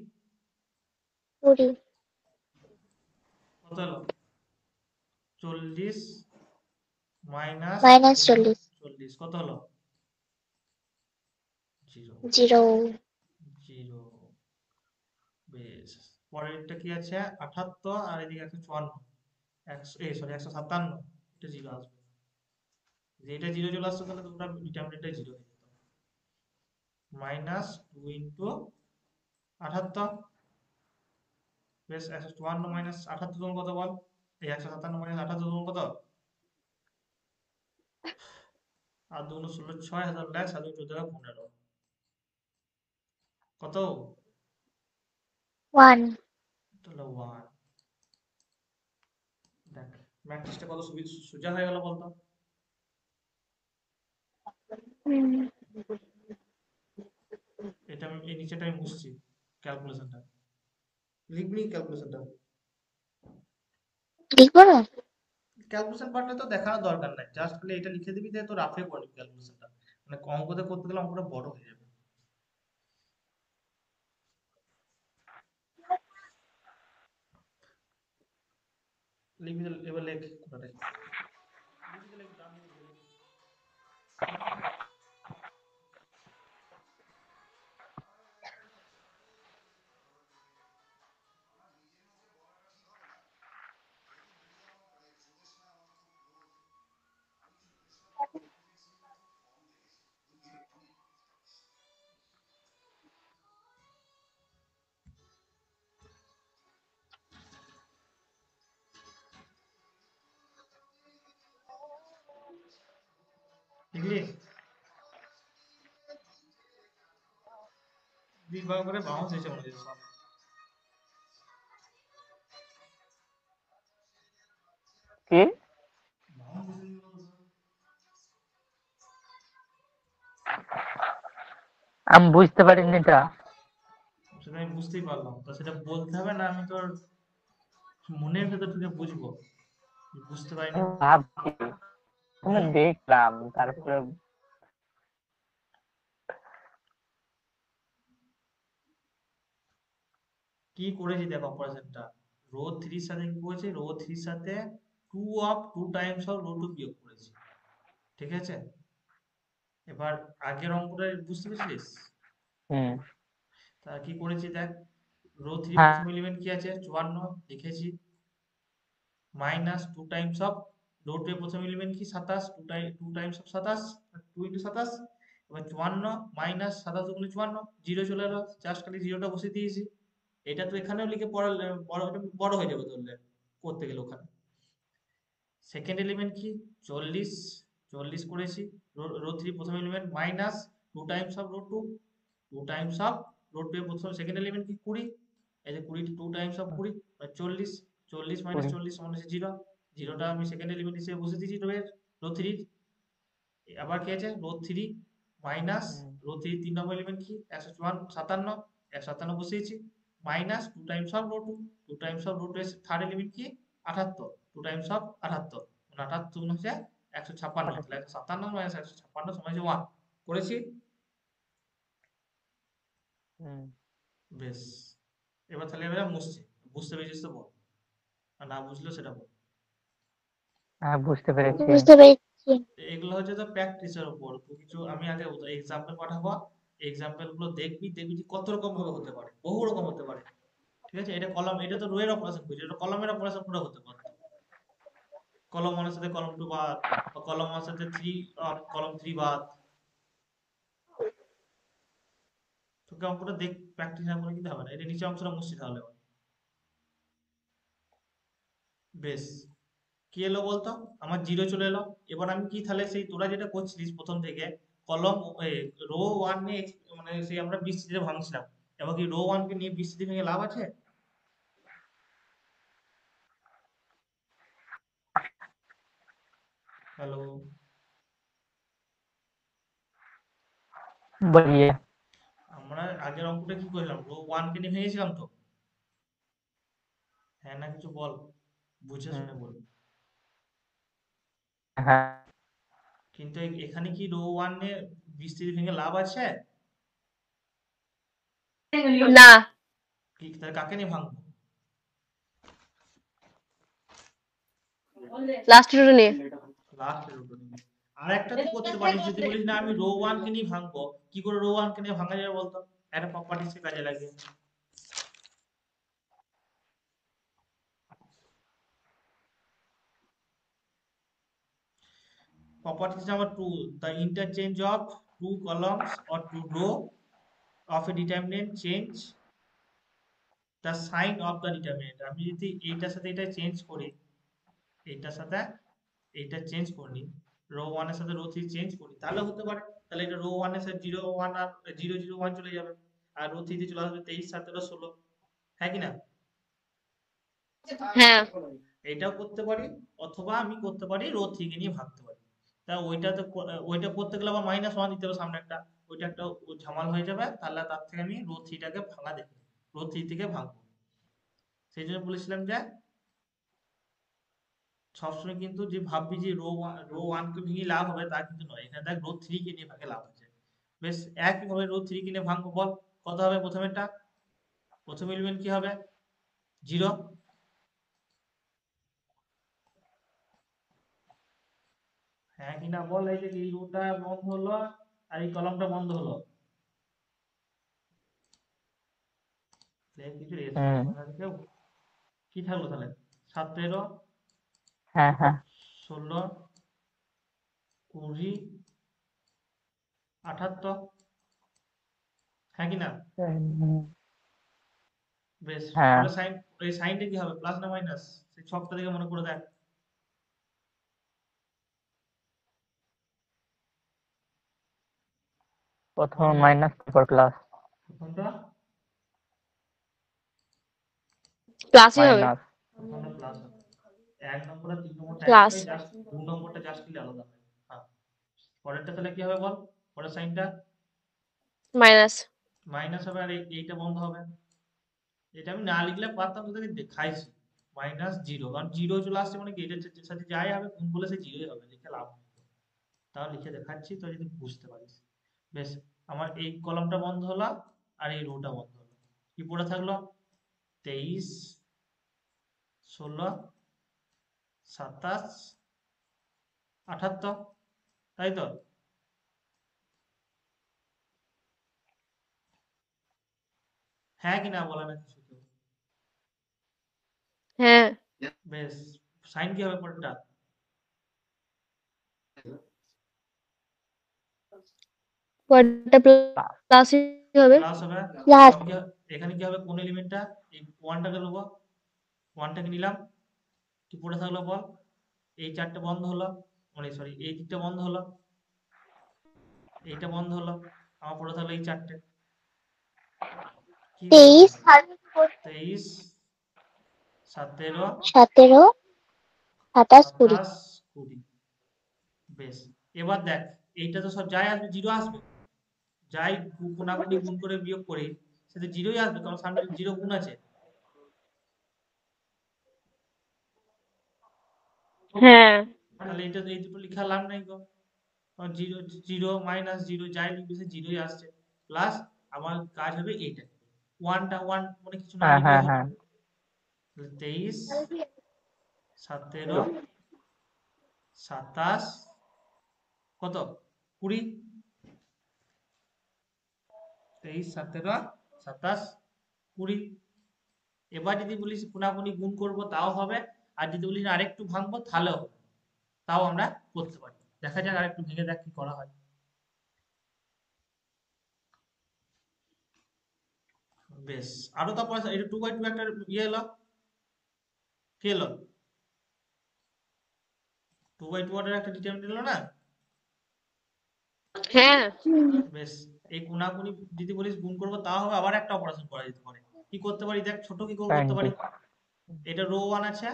20, কত হলো, 40 মাইনাস -40, 40 কত হলো, 0, 0, 0, বেশ, পরেরটা কি আছে 78, আর এদিকে আছে 54, 100, সরি 157, এটা 0 আসবে, যে এটা 0 চলে আসছে তাহলে তোমরা ডিটারমিনেন্টটা 0 হয়ে যেত, মাইনাস 2 ইন্টু 78, বেশ 154 মাইনাস 78 তখন কত বল, এই 157 মাইনাস 78 তখন কত, আর 2 × 16 6, হাজার লেখ 7 × 14 15, কত, 1, তাহলে 1, দেখ ম্যাট্রিক্সটা কত সোজা হয়ে গেল বলতো। হুম, এটা আমি এই নিচেটা আমি মুছছি, ক্যালকুলেশনটা লিখবি, ক্যালকুলেশনটা লিখবো না? ক্যালকুলেশন পার্টটা তো দেখানোর দরকার নাই, জাস্ট খালি এটা লিখে দিবি, তো রাফে করে নিবি ক্যালকুলেশনটা, মানে অঙ্কতে করতে গেলে অঙ্কটা বড় হয়ে যাবে। লিখবি তাহলে, এবার লেখ কোনটাই লিখবি তাহলে একটু ডান দিকে ঢেলে লেখ। লিখলি, বিভাগ করে বাউন্স হয়েছে মনে হচ্ছে সব। কি? বাউন্স হয়েছে বলতো সব। আমি বুঝতে পারিনি এটা। সেটা আমি বুঝতেই পারলাম, তো সেটা বলতে হবে না, আমি তোর মনের ভেতর থেকে বুঝবো, বুঝতে পারিনি। আমি ভাবছি, আমি হুম, দেখলাম, তারপরে কি করেছি দেখ অপারেশনটা, রো 3 এর সাথে কি করেছি, রো 3 এর সাথে 2 অফ 2 টাইমস অফ রো 2 বিয়োগ করেছি, ঠিক আছে? এবার আগের অঙ্কটা বুঝতে পেরেছিস? হুম, তা কি করেছি দেখ, রো 3 হ্যাঁ, প্রথম এলিমেন্ট কি আছে 54 লিখেছি, মাইনাস 2 টাইমস অফ রো 2 এর প্রথম এলিমেন্ট কি 27, 2 টাইমস অফ 27, 2 ইন্টু 27, এবার 54 মাইনাস 27 দুগুণে 54, 0 চলে এলো, জাস্ট খালি জিরোটা বসিয়ে দিয়েছি। এটা তো এখানেও লিখে পড়ালে বড় বড় হয়ে যাবে ধরলে করতে গেলে ওখানে। সেকেন্ড এলিমেন্ট কি 40, 40 করেছি, রো 3 প্রথম element minus 2 Times of row 2, 2 Times of row 2 এর প্রথম সেকেন্ড এলিমেন্ট কি 20, এই যে 20 2 টাইমস অফ 20 মানে 40, 40 মাইনাস 20, 40 সমান হচ্ছে 0, জিরোটা আমি সেকেন্ড এলিমেন্ট হিসেবে বসে দিয়েছি রো 3। আবার কি আছে রো 3 মাইনাস হুম, রো 3 তিন নম্বর এলিমেন্ট কি 157, 157 বসিয়েছি, minus 2 Times of row 2, 2 Times of row 2 এর থার্ড এলিমেন্ট কি 78, 2 টাইমস অফ 78 মানে 78 হচ্ছে 156, তাহলে 157 মাইনাস 156 সমান হচ্ছে 1 করেছি। হুম। বেশ, এবার তাহলে এবার মুছছি, বুঝতে পেরেছিস তো বল, আর না বুঝলেও সেটা বল। হ্যাঁ, বুঝতে পেরেছি। বুঝতে পেরেছি। এগুলো হচ্ছে তো প্র্যাকটিসের উপর, তুই কিছু আমি আগে এক্সাম্পল পাঠাবো, এক্সাম্পল গুলো দেখবি দেখবি যে কত রকম ভাবে হতে পারে, বহু রকম হতে পারে। ঠিক আছে, এটা কলম, এটা তো রো এর অপারেশন করছে, এটা কলমের অপারেশন পুরো হতে পারতো, কলম 1 এর সাথে কলম 2 বাদ, বা কলম 1 এর সাথে 3 কলম 3 বাদ। তোকে অঙ্কটা দেখ, প্র্যাকটিস না করে কিন্তু হবে না। এটা নিচে অংশটা মুছছি তাহলে এবার। বেশ, কি এলো বলতো, আমার জিরো চলে এলো। এবার আমি কি তাহলে সেই তোরা যেটা করছিলিস প্রথম থেকে, কলম রো 1 নিয়ে মানে সেই আমরা বিস্তৃতি ভাঙছিলাম, এবার কি রো 1 কে নিয়ে বিস্তৃতি ভেঙে লাভ আছে? হ্যালো, বলিয়ে। আমরা আগের অঙ্কটা কি করলাম, রো 1 কে নিয়ে ভেঙেছিলাম তো। হ্যাঁ না কিছু বল, বুঝে হুম। শুনে বল। হ্যাঁ। কিন্তু এখানে কি রো 1 এ বিস্তৃতি ভেঙে লাভ আছে? না, কি তাহলে কাকে নিয়ে ভাঙবো? লাস্ট রুটে নিয়ে। লাস্ট রোটা নিয়ে। আর একটা তুই করতে পারিস, যদি বলিস না আমি রো 1 কে নিয়ে ভাঙবো, কি করে রো 1 কে নিয়ে ভাঙা যাবে বলতো, একটা প্রপার্টিস কে কাজে লাগিয়ে। Properties number 2, the interchange of two columns or two row of a determinant change the sign of the determinant. আমি যদি এইটার সাথে এটা চেঞ্জ করি, এইটার সাথে এইটা চেঞ্জ করি, রো 1 এর সাথে রো 3 চেঞ্জ করি, তাহলে হতে পারে। তাহলে এটা রো 1 এর সাথে 0 1 আর 0 0 1 চলে যাবে, আর রো 3 তে চলে আসবে 23 17 16, হ্যাঁ কি না? হ্যাঁ, এইটাও করতে পারি, অথবা আমি করতে পারি রো 3 কে নিয়ে ভাগতে পারি। তা ওইটা করতে গেলে আবার -1 দিতে হবে সামনে একটা, ওইটা একটা ঝামেলা হয়ে যাবে, তাহলে তার থেকে আমি রো 3 টাকে ভাঙা দেখি, রো 3 থেকে ভাঙবো। সেই জন্য বলেছিলাম যে সবসময় কিন্তু যে ভাববি যে রো 1 কে ভেঙে লাভ হবে তা কিন্তু নয়, এখানে দেখ রো 3 কে নিয়ে ভাগে লাভ আছে। বেশ, একইভাবে রো 3 কে নিয়ে ভাঙবো, বল কত হবে প্রথমেরটা, প্রথম এলিমেন্ট কি হবে 0, হ্যাঁ কি না বল। এই যে এই রোটা বন্ধ হলো আর এই কলমটা বন্ধ হলো, কিছু রেসপন্স হুম। হয় না কেউ, কি থাকলো তাহলে 7 13 হ্যাঁ, হ্যাঁ। 16 20 78, হ্যাঁ কি না? হুম। বেশ, হ্যাঁ। পরে সাইন, এই সাইনটা কি হবে, প্লাস না মাইনাস, সেই ছকটা দেখে মনে করে দেখ। প্রথম বল বল, মাইনাস, তারপর প্লাস। প্রথমটা প্লাসই হবে। মাইনাস। প্রথমটা প্লাস হবে, 1 নম্বর আর 3 নম্বরটা প্লাস। একই, জাস্ট 2 নম্বরটা জাস্ট কি আলাদা হয়। হ্যাঁ, পরেরটা তাহলে কি হবে বল, পরের সাইনটা মাইনাস। মাইনাস হবে, আর এইটা বন্ধ হবে। এটা আমি না লিখলে পারতাম, তোদেরকে দেখাইছি -0, কারণ 0 চলে আসছে মানে কি এটার সাথে যাই হবে গুণ করলে সে 0ই হবে, লিখে লাভ নেই। তাও লিখে দেখাচ্ছি তো যদি বুঝতে পারিস। বেশ, আমার এই কলমটা বন্ধ হলো আর এই রোটা বন্ধ হলো, কি পড়ে থাকলো 23 16 27 78, তাই তো? হ্যাঁ কি না বলে না কিছু কেউ? হ্যাঁ, বেশ, সাইন কি হবে পরেরটা, পরেরটা প্লাসই হবে। প্লাস হবে। প্লাস। এখানে কি হবে, কোন এলিমেন্টটা, এই ওয়ানটাকে নেবো, ওয়ানটাকে নিলাম, কি পড়ে থাকলো বল, এই চারটে বন্ধ হলো, মানে সরি এই দিকটা বন্ধ হলো, এইটা বন্ধ হলো, আমার পড়ে থাকলো এই চারটে, কি পড়ে 23 থাকলো 23 17 17 27 20। 27 20। বেশ, এবার দেখ এইটা তো সব যাই আসবে 0 আসবে, যাই কোনাকুনি গুণ করে বিয়োগ করি সেটা জিরোই আসবে, কারণ সামনে জিরো গুণ আছে। হ্যাঁ তাহলে এটা এই দুটো লেখা লাভ নাই গো, কারণ জিরো জিরো মাইনাস জিরো যাই লিখবে সে জিরোই আসছে। প্লাস আমার কাজ হবে এইটা, ওয়ানটা ওয়ান মানে কিছু না হ্যাঁ লিখলে হ্যাঁ হবে। হ্যাঁ 23 17 27 কত 20, 23 17 27 20। এবার যদি বলিস কোনাকুনি গুণ করব তাও হবে, আর যদি বলিস আরেকটু ভাঙবো তাহলেও হবে, তাও আমরা করতে পারি। দেখা যাক আরেকটু ভেঙে দেখ কি করা হয়। বেশ, আরো তারপর এটা 2/2 একটা ইয়ে এলো, কি এলো 2/2 অর্ডার একটা ডিটারমিনেন্ট এলো না। হ্যাঁ বেশ, এই কোনাকুনি যদি বলিস গুণ করবো তাও হবে, আবার একটা অপারেশন করা যেতে পারে। কি করতে পারি দেখ, ছোট কি করতে 20 পারি। এটা রো 1 আছে,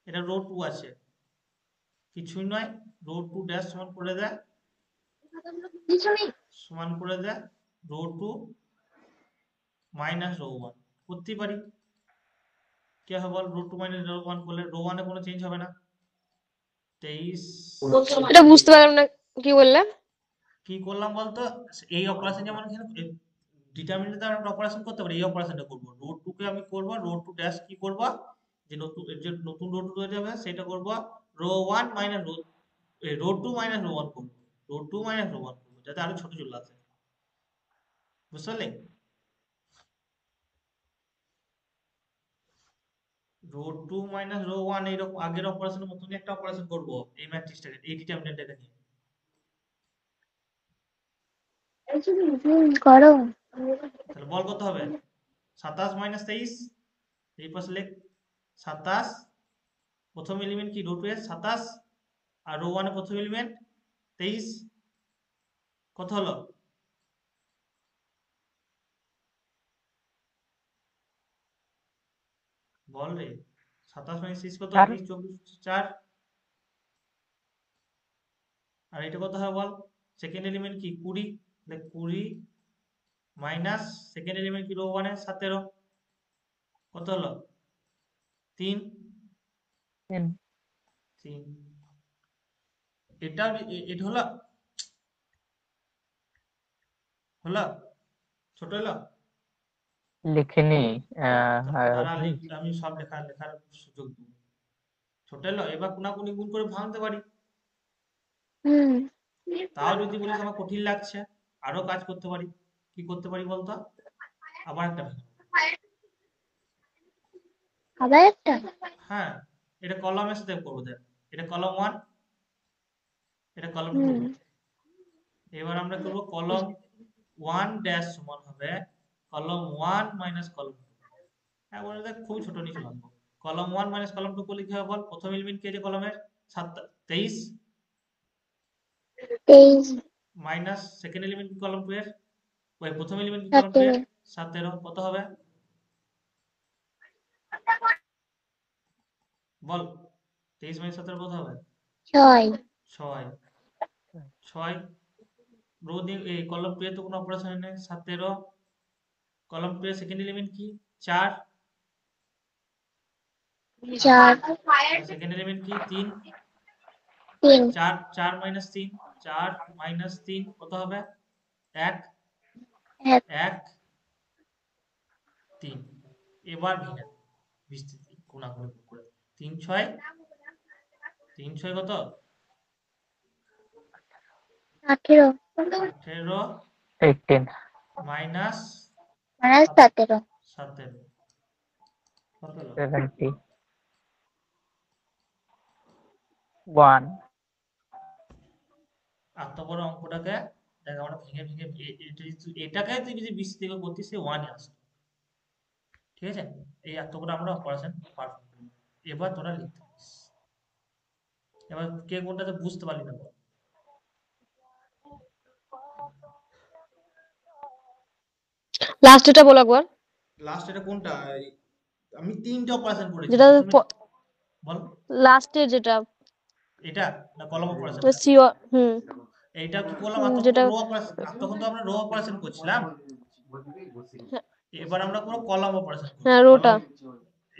এটা রো 2 আছে, কিছুই নয়, রো 2 ড্যাশ সমান করে দেয়, সমান করে দেয় রো 2 মাইনাস রো 1 করতেই পারি। কি হবে বল, রো 2 মাইনাস রো 1 করলে রো 1 এ কোনো চেঞ্জ হবে না। 23 এটা বুঝতে পারলাম না, কি বললে? কি করলাম বলতো, এই অপারেশন যেমন এখানে ডিটারমিনেন্ট দ্বারা আমরা অপারেশন করতে পারি, এই অপারেশনটা করব, রো 2 কে আমি করব রো 2 ড্যাশ কি করব, যে নতুন রো 2 হয়ে যাবে সেটা করব row 1 minus row 2 minus row 1 করব, রো 2 মাইনাস রো 1 করব, যাতে আরো ছোট চলে আসে। বুঝতে পারলে, রো 2 মাইনাস রো 1 এইরকম আগের অপারেশনের মতনই একটা অপারেশন করব এই ম্যাট্রিক্সটাকে, এই ডিটারমিনেন্টটাকে নিয়ে। করো। তাহলে বল কত হবে, 27 মাইনাস 23, এই পাশে লেখ 27, প্রথম এলিমেন্ট কি রো 2 এর 27, আর রো 1 এর প্রথম এলিমেন্ট 23, কত হলো বল রে, 27 মাইনাস 23 কত, 4 23 24 4, আর এটা কত হবে বল, সেকেন্ড এলিমেন্ট কি 20, তাহলে 20 মাইনাস সেকেন্ড এলিমেন্ট কি রো 1 এর 17, কত হলো 3 3। এটা এটা হলো হলো ছোট হলো। লিখিনি। তারা আমি সব লেখার সুযোগ দিব। ছোট হলো, এবার কোনাকুনি গুণ করে ভাঙতে পারি। হুম। তাও যদি বলিস আমার কঠিন লাগছে, আরো কাজ করতে পারি। কি করতে পারি বলতো, আবার একটা ভেঙে নেবো। আবার একটা। হ্যাঁ, এটা কলমের সাথে করবো দেখ, এটা কলম 1, এটা কলম 2। হুম। এবার আমরা করবো কলম 1 ড্যাশ সমান হবে কলম 1 মাইনাস কলম 2। হ্যাঁ বলে দেখ, খুবই ছোট নিচে ভাঙবো। কলম 1 মাইনাস কলম 2 করলে কি হবে বল, প্রথম এলিমেন্ট কি আছে কলমের 23, 23 মাইনাস সেকেন্ড এলিমেন্ট কি কলম 2 এর, ওই প্রথম এলিমেন্ট কি কলম 2 এর 17 17, কত হবে বল, 23 মাইনাস 17 কত হবে 6 6। 6 রো দিয়ে এই কলম 2 এ তো কোনো অপারেশন নেই, 17, কলম 2 এর সেকেন্ড এলিমেন্ট কি 4, 4 সেকেন্ড এলিমেন্ট কি 3, 3 4 4 মাইনাস 3, 4 মাইনাস 3 কত হবে 1 1 1 3। এবার ভেঙে বিস্তৃতি কোনাকুনি করে 3 6, 3 6 কত 18 18 18 মাইনাস মানে 17 17 কত হলো 71। এত বড় অঙ্কটাকে দেখ আমরা ভেঙে ভেঙে এটাকে তুই যদি বিস্তৃতি করতিস সে 1 আসতো। ঠিক আছে, এই এত বড় আমরা অপারেশন পারফর্ম করি। এবার তোরা লিখতে পারিস। এবার কে কোনটাতে বুঝতে পারলি না বল। লাস্ট এটা বলো একবার, লাস্ট এটা কোনটা, আমি 3টে অপারেশন করেছি যেটা প্রথমে বল, লাস্টের যেটা এটা না কলম অপারেশনটা, সিও। হুম এইটা কি করলাম, আর তখন তো যেটা রো অপারেশন, তখন তো আমরা রো অপারেশন করছিলাম। এবার আমরা করব কলাম অপারেশন করব হ্যাঁ রোটা।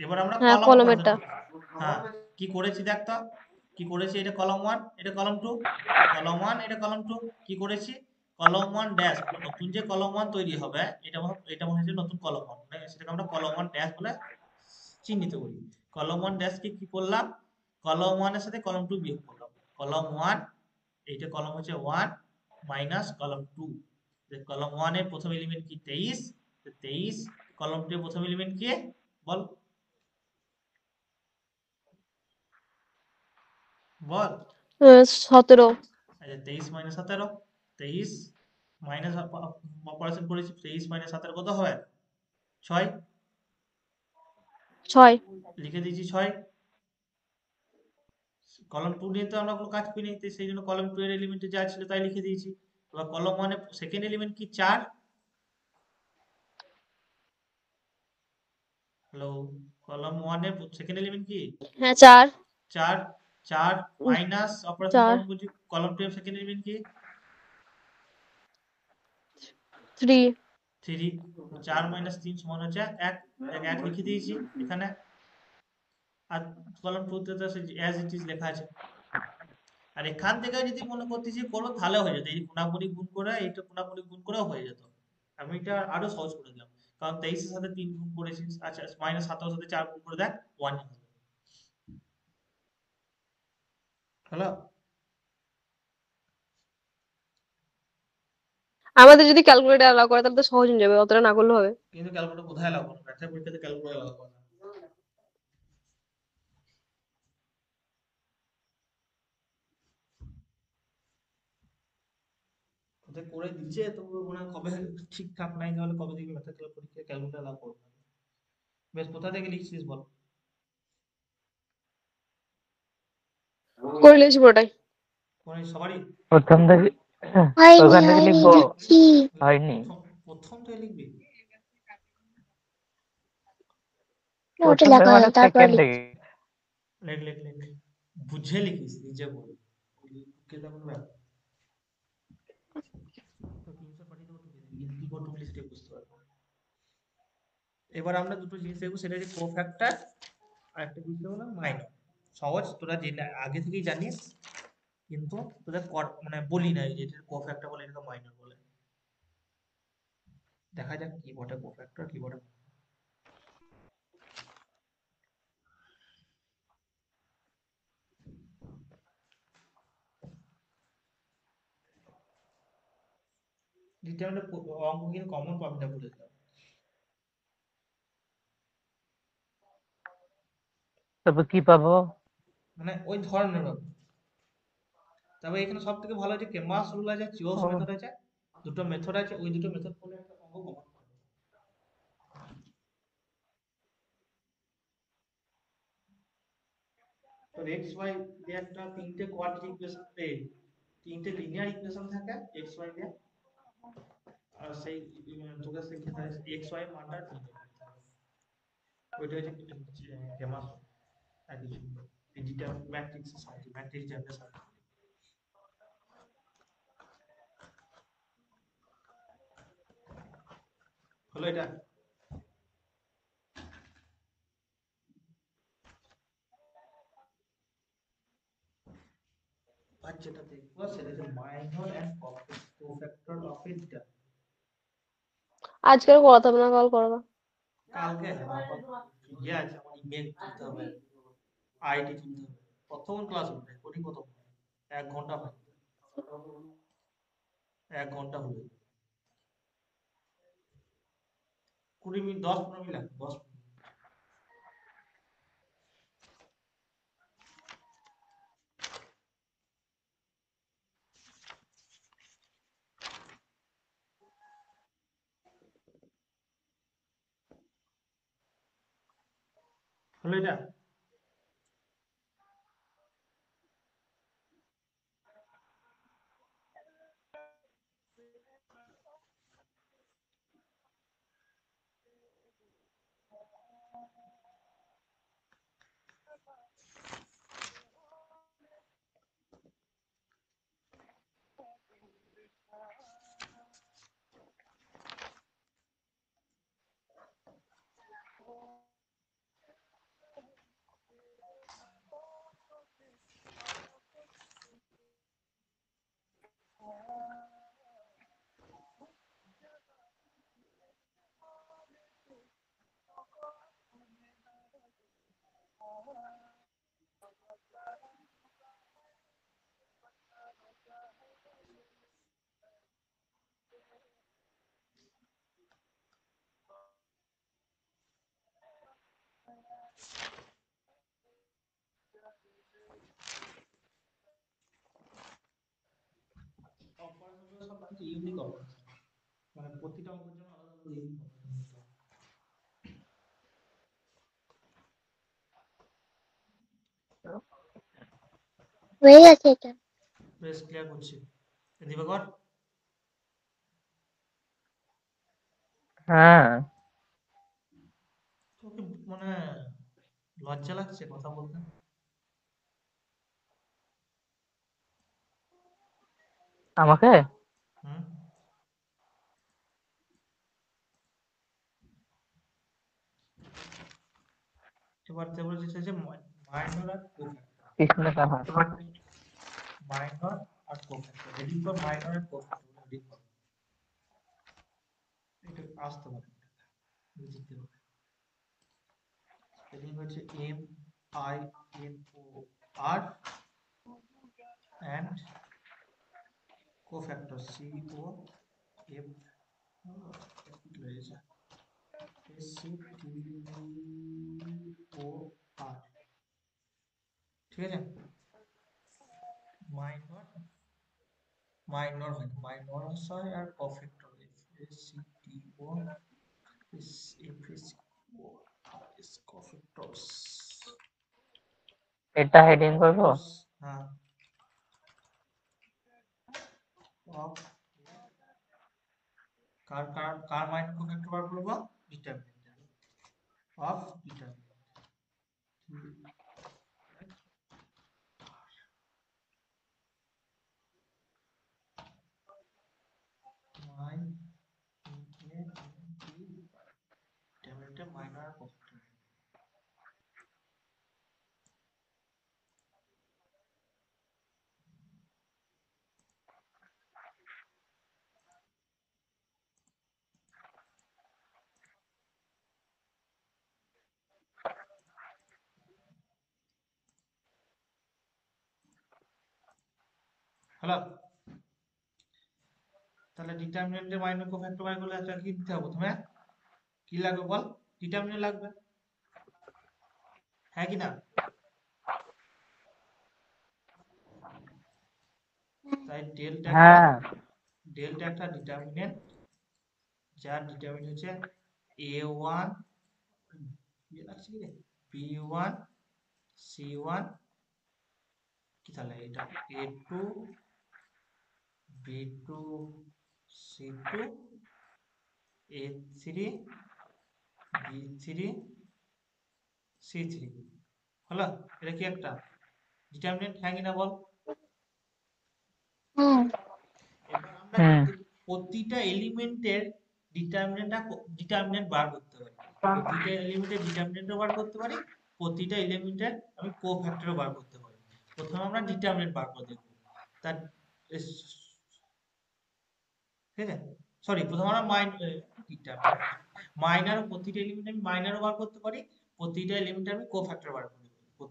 এবার আমরা হ্যাঁ কলাম অপারেশন কলমেরটা। করব। হ্যাঁ কি করেছি দেখ তো, কি করেছি, এটা কলাম 1 এটা কলাম 2, কলাম 1 এটা কলাম 2, কি করেছি কলাম 1 ড্যাশ, নতুন যে কলাম 1 তৈরি হবে এটা মনে হচ্ছে নতুন কলাম 1, মানে সেটাকে আমরা কলাম 1 ড্যাশ বলে চিহ্নিত করি। কলাম 1 ড্যাশ কি করলাম, কলাম 1 এর সাথে কলাম 2 বিয়োগ করলাম। কলাম 1 এইটা কলাম হচ্ছে 1 মাইনাস কলাম 2, কলাম 1 এর প্রথম এলিমেন্ট কি 23, তো 23 কলাম 2 এর প্রথম এলিমেন্ট কি বল বল 17। আচ্ছা 23 মাইনাস 17, 23 মাইনাস অপারেশন করেছি, 23 মাইনাস 17 কত হবে 6, 6। লিখে দিয়েছি 6। কলাম 2 নিয়ে তো আমরা কোনো কাজ করিনি, তো সেই জন্য কলাম 2 এর এলিমেন্টে যা ছিল তাই লিখে দিয়েছি। এবার কলাম 1 এর সেকেন্ড এলিমেন্ট কি 4, হ্যালো, কলাম 1 এর সেকেন্ড এলিমেন্ট কি হ্যাঁ 4। 4, 4 মাইনাস অপারেশন 4 কলাম বলছি, কলাম 2 এর সেকেন্ড এলিমেন্ট কি 3। 3, 4 মাইনাস 3 সমান হচ্ছে 1, 1 লিখে দিয়েছি এখানে। আর কলাম 2 তে তো অ্যাজ ইট ইজ লেখা আছে। আর এখান থেকে যদি মনে করতেছি করো তাহলে হয়ে যেত, এই কোনাকুনি গুণ করে এইটা কোনাকুনি গুণ করেও হয়ে যেত। আমি এটা আরো সহজ করে দিলাম, কারণ 23 এর সাথে 3 গুণ করেছিস, আচ্ছা মাইনাস 17 এর সাথে 4 গুণ করে দেখ 1 হলো। আমাদের যদি ক্যালকুলেটর অ্যালাউ করে তাহলে তো সহজ হয়ে যাবে, অতটা না করলে হবে। কিন্তু ক্যালকুলেটর কোথায় লাগবে না, ম্যাথের পরীক্ষাতে ক্যালকুলেটর লাগবে না। ওদের করে দিচ্ছে তো মনে হয় কবে ঠিকঠাক নাই, তাহলে কবে দেখবি ম্যাথের পরীক্ষায় ক্যালকুলেটর লাগবে না। বেশ কোথা থেকে লিখছিস বল। করে নিয়েছি পুরোটাই। কোন সবারই প্রথম থেকে হয়নি ওখান থেকে হয়নি লিখবো। দিচ্ছি। হয়নি, প্রথম থেকে লিখবি, ওটা প্রথম থেকে লেখা মানে হলো তারপর সেকেন্ড থেকে। লিখছি। লেখ লেখ লেখ, বুঝে লিখিস নিজে বল, কে তেমন ব্যাপার তো তিনশো পাঠিয়ে দেবো, টুকে দিবি কি করে টুকলি সেটা বুঝতে পারবো। এবার আমরা দুটো জিনিস দেখবো, সেটা হচ্ছে কোফ্যাক্টর আর একটা বুঝতে হলো মাইনর। সহজ, তোরা জেনে আগে থেকেই জানিস, কিন্তু তোদের মানে বলি নাই যে এটা কোফ্যাক্টর বলে এটাকে মাইনর বলে। দেখা যাক কি বটে কোফ্যাক্টর কি বটে। ডিটারমিনেন্ট অঙ্ক কিন্তু কমন পাবি না বলে দিলাম। তবে কি পাবো? মানে ওই ধরনের ব্যাপার। তবে এখানে সব থেকে ভালো হচ্ছে কেমাস রুল আছে, চিওস ও, মেথড আছে, দুটো মেথড আছে, ওই দুটো মেথড করলে একটা অঙ্ক কমন পাবে। তো এক্স ওয়াই দিয়ে একটা তিনটে কোয়াড্রেটিক ইকুয়েশন, তিনটে লিনিয়ার ইকুয়েশন থাকে এক্স ওয়াই দিয়ে, আর সেই তোকে সেই ক্ষেত্রে এক্স ওয়াই মানটা তিনটে থাকে, ওইটা হচ্ছে কেমাস আর কিছু ডিটার ম্যাট্রিক্স সাহায্যে ম্যাট্রিক্স জেনারেশন হলো এটা। আর যেটা দেখবো সেটা হচ্ছে minor and cofactor of a determinant. আজকে আর করাতে হবে না, কাল করাবো। কালকে ইয়ে আছে, আমার ইমেল তুলতে হবে, আইডি তুলতে হবে, প্রথম ক্লাস হবে কোডিং, প্রথম 1 ঘন্টা হয়, 1 ঘন্টা হলো 20 মিনিট, 10-15 মিনিট লাগবে, 10 মিনিট। হলো এটা। ইউনিক অপারেশন, মানে প্রতিটা অঙ্কের জন্য আলাদা আলাদা ইউনিক অপারেশন নিতে হবে। হয়ে গেছে এটা। বেশ ক্লিয়ার করছি দিবাকর। হ্যাঁ, তোকে মানে লজ্জা লাগছে কথা বলতে? আমাকে হুম, এবার যেটা যে মাইনর আর কোফ্যাক্টর, কৃষ্ণ কাহা মাইনর আর কোফ্যাক্টর, হেডিং ফর মাইনর আর কোফ্যাক্টর, হেডিং ফর এটা আসতে পারে, লিখতে হবে। স্পেলিং হচ্ছে MINOR and cofactor COF SCTOR, ঠিক আছে? মাইনর মাইনর হয়, মাইনর হয় আর কফ্যাক্টর FACTO কফ্যাক্টরস। এটা হেডিং করবো। হ্যাঁ, of কার কার কার মাইনর কোফ্যাক্টর বার করব? Determinant of determinant determinant minor আর কোফ্যাক্টর। হ্যালো, তাহলে ডিটারমিনেন্টের মাইনর কোফ্যাক্টর বার করলে একটা কি দিতে হবে প্রথমে? কি লাগবে বল? ডিটারমিনেন্ট লাগবে, হ্যাঁ কি না? তাই হ্যাঁ, ডেল্টা একটা ডিটারমিনেন্ট, যার ডিটারমিনেন্ট হচ্ছে A1 B1 C1, কি তাহলে এটা A2 B2 C2 A3 B3 C3, হলো? এটা কি একটা ডিটারমিনেন্ট, হ্যাঁ কি না বল? হুম। এবার আমরা হুম, কিন্তু প্রতিটা এলিমেন্টের ডিটারমিনেন্ট বার করতে পারি, প্রতিটা এলিমেন্টের ডিটারমিনেন্টও বার করতে পারি, প্রতিটা এলিমেন্টের আমি কোফ্যাক্টরও বার করতে পারি। প্রথমে আমরা ডিটারমিনেন্ট বার করে দেখব, তার ঠিক আছে, সরি, প্রথমে আমরা মাইনার, প্রতিটা এলিমেন্ট আমি মাইনারও বার করতে পারি, প্রতিটা এলিমেন্ট আমি কোফ্যাক্টর বার করতে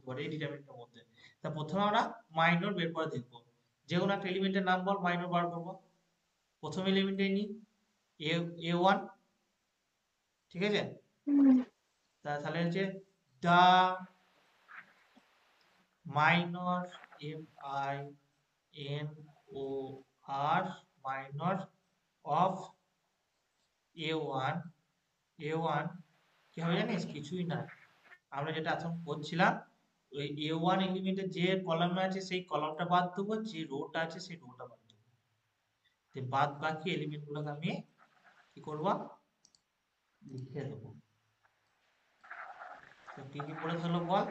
পারি এই ডিটারমিনেন্টের মধ্যে। তা প্রথমে আমরা মাইনর বের করে দেখব, যে কোনো একটা এলিমেন্টের নাম বল, মাইনর বার করব। প্রথম এলিমেন্টে নিই A1, ঠিক আছে? হুম। তাহলে হচ্ছে the minor MINOR minor of A1 কি হবে জানিস? কিছুই না, আমরা যেটা এখন করছিলাম, ওই A1 এলিমেন্টের যে কলামে আছে সেই কলামটা বাদ দেবো, যে রোটা আছে সেই রোটা বাদ দেবো, বাদ বাকি এলিমেন্ট গুলোকে আমি কি করব? লিখে দেবো। তো কি কি পড়ে থাকলো বল?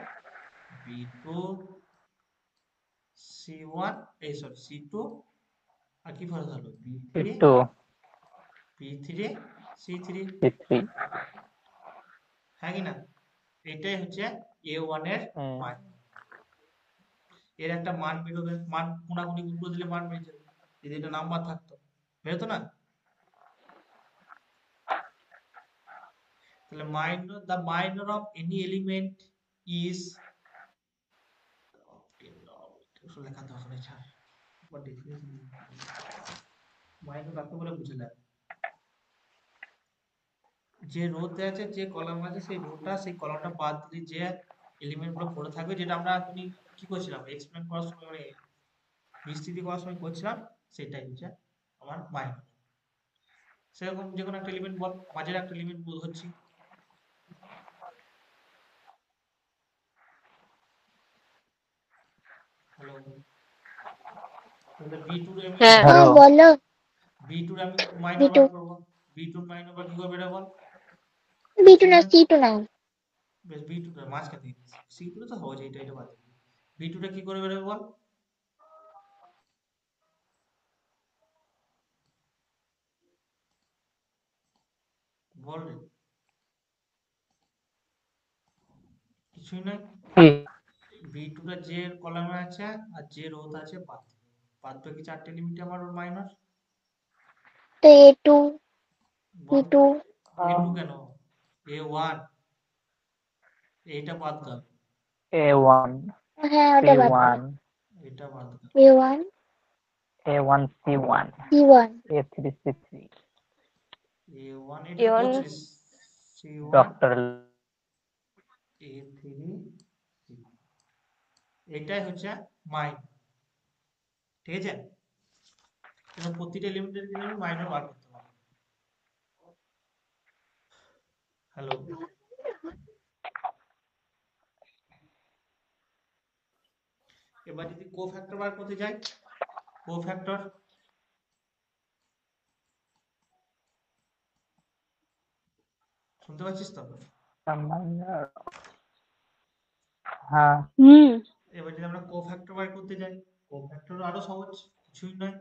B2 C1 C2, আর কি পড়ে থাকলো? B3 একটু C3, C3 হ্যাঁ কি না? এটাই হচ্ছে A1 এর মান। এর একটা মান বেরোবে, মান কোনাকুনি গুণ করে দিলে মান বেরিয়ে যাবে, যদি এটা নাম্বার থাকতো বেরোতো না। তাহলে the minor of any element is লেখা দরকার নেই, ছাড়। মাইনর কাকে বলে বুঝে নেয়, যে রোতে আছে, যে কলাম আছে, সেই রোটা সেই কলামটা বাদ দিলে যে এলিমেন্ট গুলো পড়ে থাকবে, যেটা আমরা কি করছিলাম এক্সপ্লেন করার সময়, মানে বিস্তৃতি করার সময় করছিলাম, সেটাই হচ্ছে আমার মাইনাস। সেরকম যে কোনো একটা এলিমেন্ট বল, মাঝের একটা এলিমেন্ট ধরছি। হ্যালো, তাহলে বি2 আমি হ্যাঁ হ্যাঁ ধরো বলো। বি2 আমি মাইনর বিটু বার করব। বি2 মাইনর বার কি করে বের বল? বিটু কিছুই না না, সি2 নাও। বেশ বি2 টা মাঝখান থেকে সি2 তো সহজ, এটা বাদ দিই। বি2 টা কি করে বের বল? বল রে, কিছুই নয়। কি বি2 টা যে কলামে আছে আর যে রোতে আছে বাদ দিই। বাদ বাকি চারটে এলিমেন্ট আমার মাইনর। তো এ2 বল বি2। এ2 কেন? এ1, এইটা বাদ দাও, A1 হ্যাঁ ওটা বাদ দাও। C1 এটা বাদ দাও। এ1 A1 C1 সি1 A3 C3 এ1 এটা তো A1 বলছিস, সি1 ডক্টর এ3 এটাই হচ্ছে মাইন, ঠিক আছে? এবার প্রতিটা এলিমেন্টের জন্য আমি মাইনর বার করতে পারবো। হ্যালো, এবার যদি কোফ্যাক্টর বার করতে যাই, কোফ্যাক্টর শুনতে পাচ্ছিস তো? হ্যাঁ হুম এবার যদি আমরা কোফ্যাক্টর বার করতে যাই, কোফ্যাক্টর আরো সহজ, কিছুই নয়।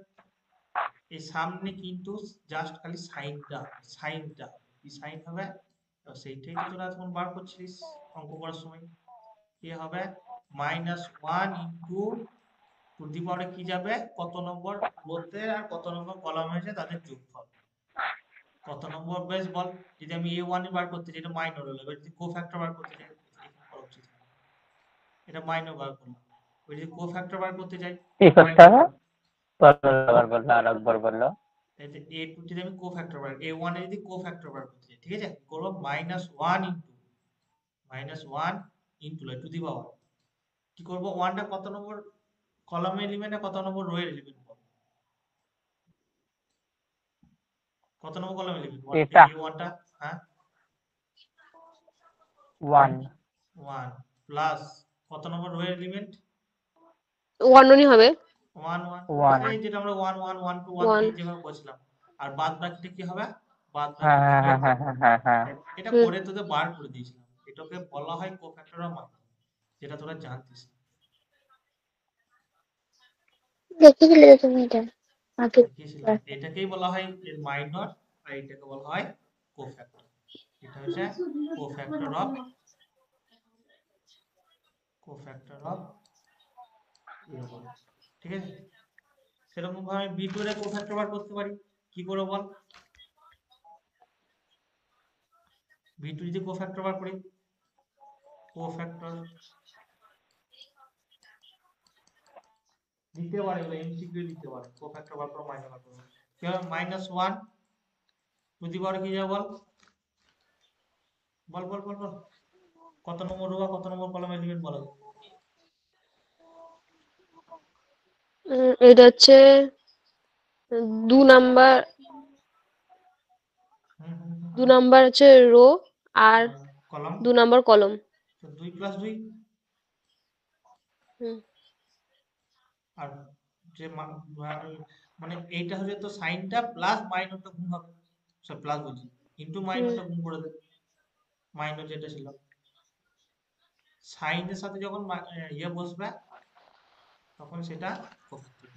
এই সামনে কিন্তু জাস্ট খালি সাইনটা কি সাইন হবে? এবার সেইটাই তো তোরা এখন বার করছিস অঙ্ক করার সময়। কি হবে? -1 ইন্টু টু দি পাওয়ারে কি যাবে, কত নম্বর রোতে আর কত নম্বর কলাম হয়েছে তাদের যোগফল। কত নম্বর বেশ বল? যদি আমি a1 বার করতে চাই, এটা মাইনর হলো। এবার যদি কোফ্যাক্টর বার করতে চাই, এখানে করা উচিত, এটা মাইনর বার করলাম। এবার যদি কোফ্যাক্টর বার করতে চাই, কি করতে মাইনর হবে? বার। বললো আরেকবার বললো। এই যে a2 যদি আমি কোফ্যাক্টর বার, a1 এ যদি কোফ্যাক্টর বার করতে চাই, ঠিক আছে, করব -1 ইন্টু টু দি পাওয়ার কি করব, 1 টা কত নম্বর কলামের এলিমেন্ট আর কত নম্বর রো এর এলিমেন্ট বল? কত নম্বর কলামের এলিমেন্ট এটা এই a1 টা? হ্যাঁ 1 1 প্লাস কত নম্বর রো এর এলিমেন্ট? 1 1 হবে। 1 1 1 সেই যেটা আমরা 1 1 1 2 1 1 3 যেভাবে বলছিলাম। আর বাদ বাকিটা কি হবে? বাদ হ্যাঁ বাকিটা হ্যাঁ যোগ হ্যাঁ হবে। হ্যাঁ হ্যাঁ হ্যাঁ এটা হুম করে তোদের বার করে দিয়েছিলাম, এটাকে বলা হয় কোফ্যাক্টর অফ মাইনর, যেটা তোরা জানতিস না। দেখিয়েছিলে তো তুমি এটা আগে। দেখিয়েছিলাম, এটাকেই বলা হয় এর মাইনর, আর এটাকে বলা হয় কোফ্যাক্টর। এটা হচ্ছে cofactor of cofactor of a1, ঠিক আছে? সেরকম ভাবে আমি বি2 এর কোফ্যাক্টর বার করতে পারি। কি করে বল? বি2 যদি কোফ্যাক্টর বার করি, কোফ্যাক্টর দিতে পারে, এগুলো এমসিকিউ দিতে পারে, কোফ্যাক্টর বার করো মাইনাস বার করো। কি হবে? -1 টু দি পাওয়ার কি যাবে বল? বল বল বল বল, কত নম্বর রো বা কত নম্বর কলাম এলিমেন্ট বলো? এটা হচ্ছে 2 নাম্বার, হুম হুম হুম 2 নাম্বার হচ্ছে রো আর কলাম 2 নাম্বার কলম। 2 প্লাস 2। হুম আর যে মানে এইটা হচ্ছে তো সাইনটা প্লাস মাইনরটা গুণ হবে, সব প্লাস বলছি, ইনটু হুম মাইনরটা গুণ করে দেবে। মাইনর যেটা ছিল, সাইনের সাথে যখন ইয়ে বসবে তখন সেটা কোফ্যাক্টর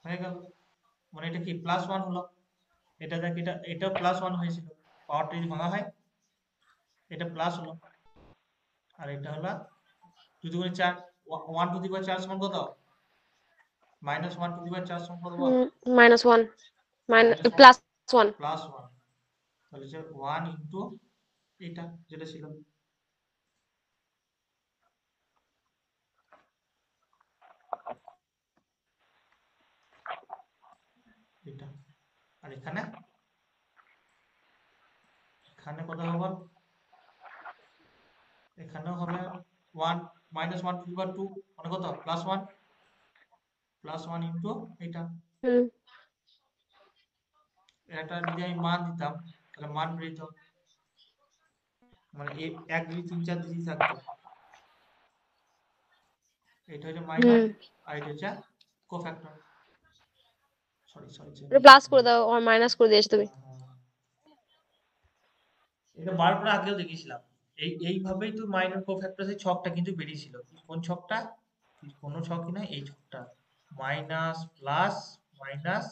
হয়ে গেল। মানে এটা কি +1 হলো, এটা দেখ, এটা +1 হয়েছিল, পাওয়ারটা যদি ভাঙা হয় এটা প্লাস হলো, আর এটা হলো 2 × 4, 1 টু দি পাওয়ার 4 সমান কত? -1 টু দি পাওয়ার 4 সমান কত বল? -1 -1 +1 +1, তাহলে হচ্ছে 1 ইন্টু এটা যেটা ছিল এটা, আর এখানে এখানে কত হবে বল? এখানেও হবে 1 -1 টু দি পাওয়ার 2 মানে কত? +1, +1 ইন্টু এটা। হুম এটা যদি আমি মান দিতাম তাহলে মান বেরিত, মানে 1 2 3 4 দিকেই থাকতো। এটা হচ্ছে মাইনাস, হুম আর এটা হচ্ছে কোফ্যাক্টর। সরি সরি প্লাস করে দাও, আর মাইনাস করে দিয়েছো তুমি। এটা বার করে আগেও দেখিয়েছিলাম। এইভাবেই তো মাইনর কোফ্যাক্টরস এর ছকটা কিন্তু বেরিয়েছিল। কোন ছকটা? কোন ছকই না, এই ছকটা। মাইনাস প্লাস মাইনাস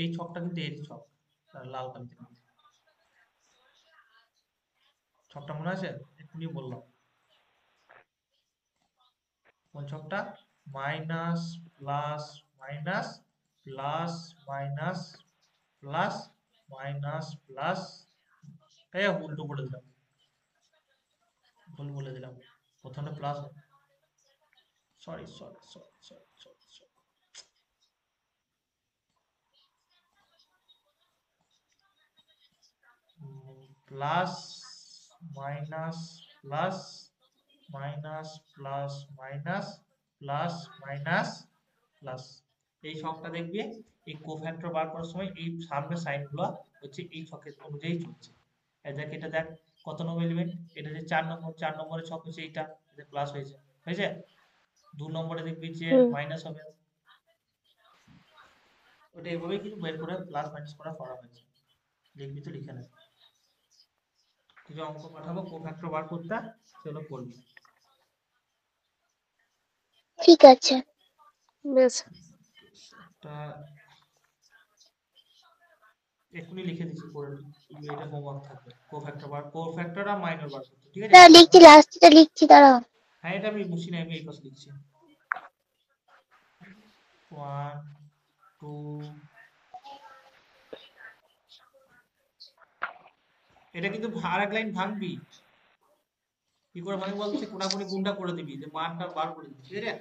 এই ছকটা কিন্তু এর ছক, লাল কালিতে। ছকটা মনে আছে? এক্ষুনি বললাম। কোন ছকটা? Minus plus minus plus minus plus minus plus. উল্টো বলে দিলাম, ভুল বলে দিলাম। প্রথমে plus, sorry sorry sorry sorry sorry sorry. Plus minus plus minus plus minus plus minus plus. এই ছকটা দেখবে, এই কোফ্যাক্টর বার করার সময় এই সামনের সাইনগুলো হচ্ছে এই ছকের অনুযায়ী চলছে। এই দেখ, এটা দেখ কত নম্বর এলিমেন্ট? এটা যে 4 নম্বর, 4 নম্বরের ছক হচ্ছে এইটা, এটা প্লাস হয়েছে, হয়েছে। 2 নম্বরে দেখবি যে হুম মাইনাস হবে। ওটা এভাবেই কিন্তু বের করে প্লাস মাইনাস করা হয়েছে। লিখবি তো লিখে নে। কিছু অঙ্ক পাঠাবো কোফ্যাক্টর বার করতে, সেগুলো করবি। ঠিক আছে। বেশ। তা এক্ষুনি লিখে দিচ্ছি, করে এটা হোমওয়ার্ক থাকবে। কোফ্যাক্টর আর মাইনর বার করতে, ঠিক আছে? না লিখছি, লাস্টটা লিখছি, দাঁড়াও। হ্যাঁ, এটা আমি বুঝছি না, আমি এই পাশে লিখছি। 1 2। এটা কিন্তু আর এক লাইন ভাঙবি। কি করে ভাঙবি বলতে, কোনাকুনি গুণটা করে দিবি, যে মানটা বার করে দিবি, ঠিক আছে?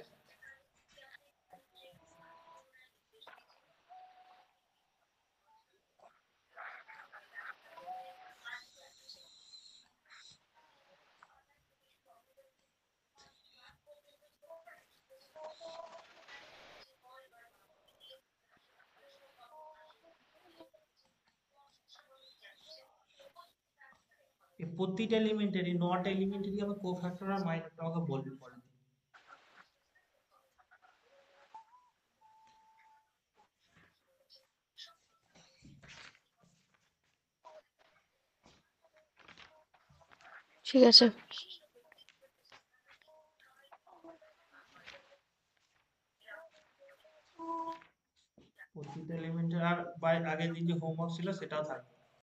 এই প্রতিটা এলিমেন্টেরই, নট এলিমেন্টেরই আমি কোফ্যাক্টর আর মাইনরটা আমাকে বলবি পরে। ঠিক আছে। প্রতিটা এলিমেন্টের, আর আগের দিন যে হোমওয়ার্ক ছিল সেটাও থাকবে।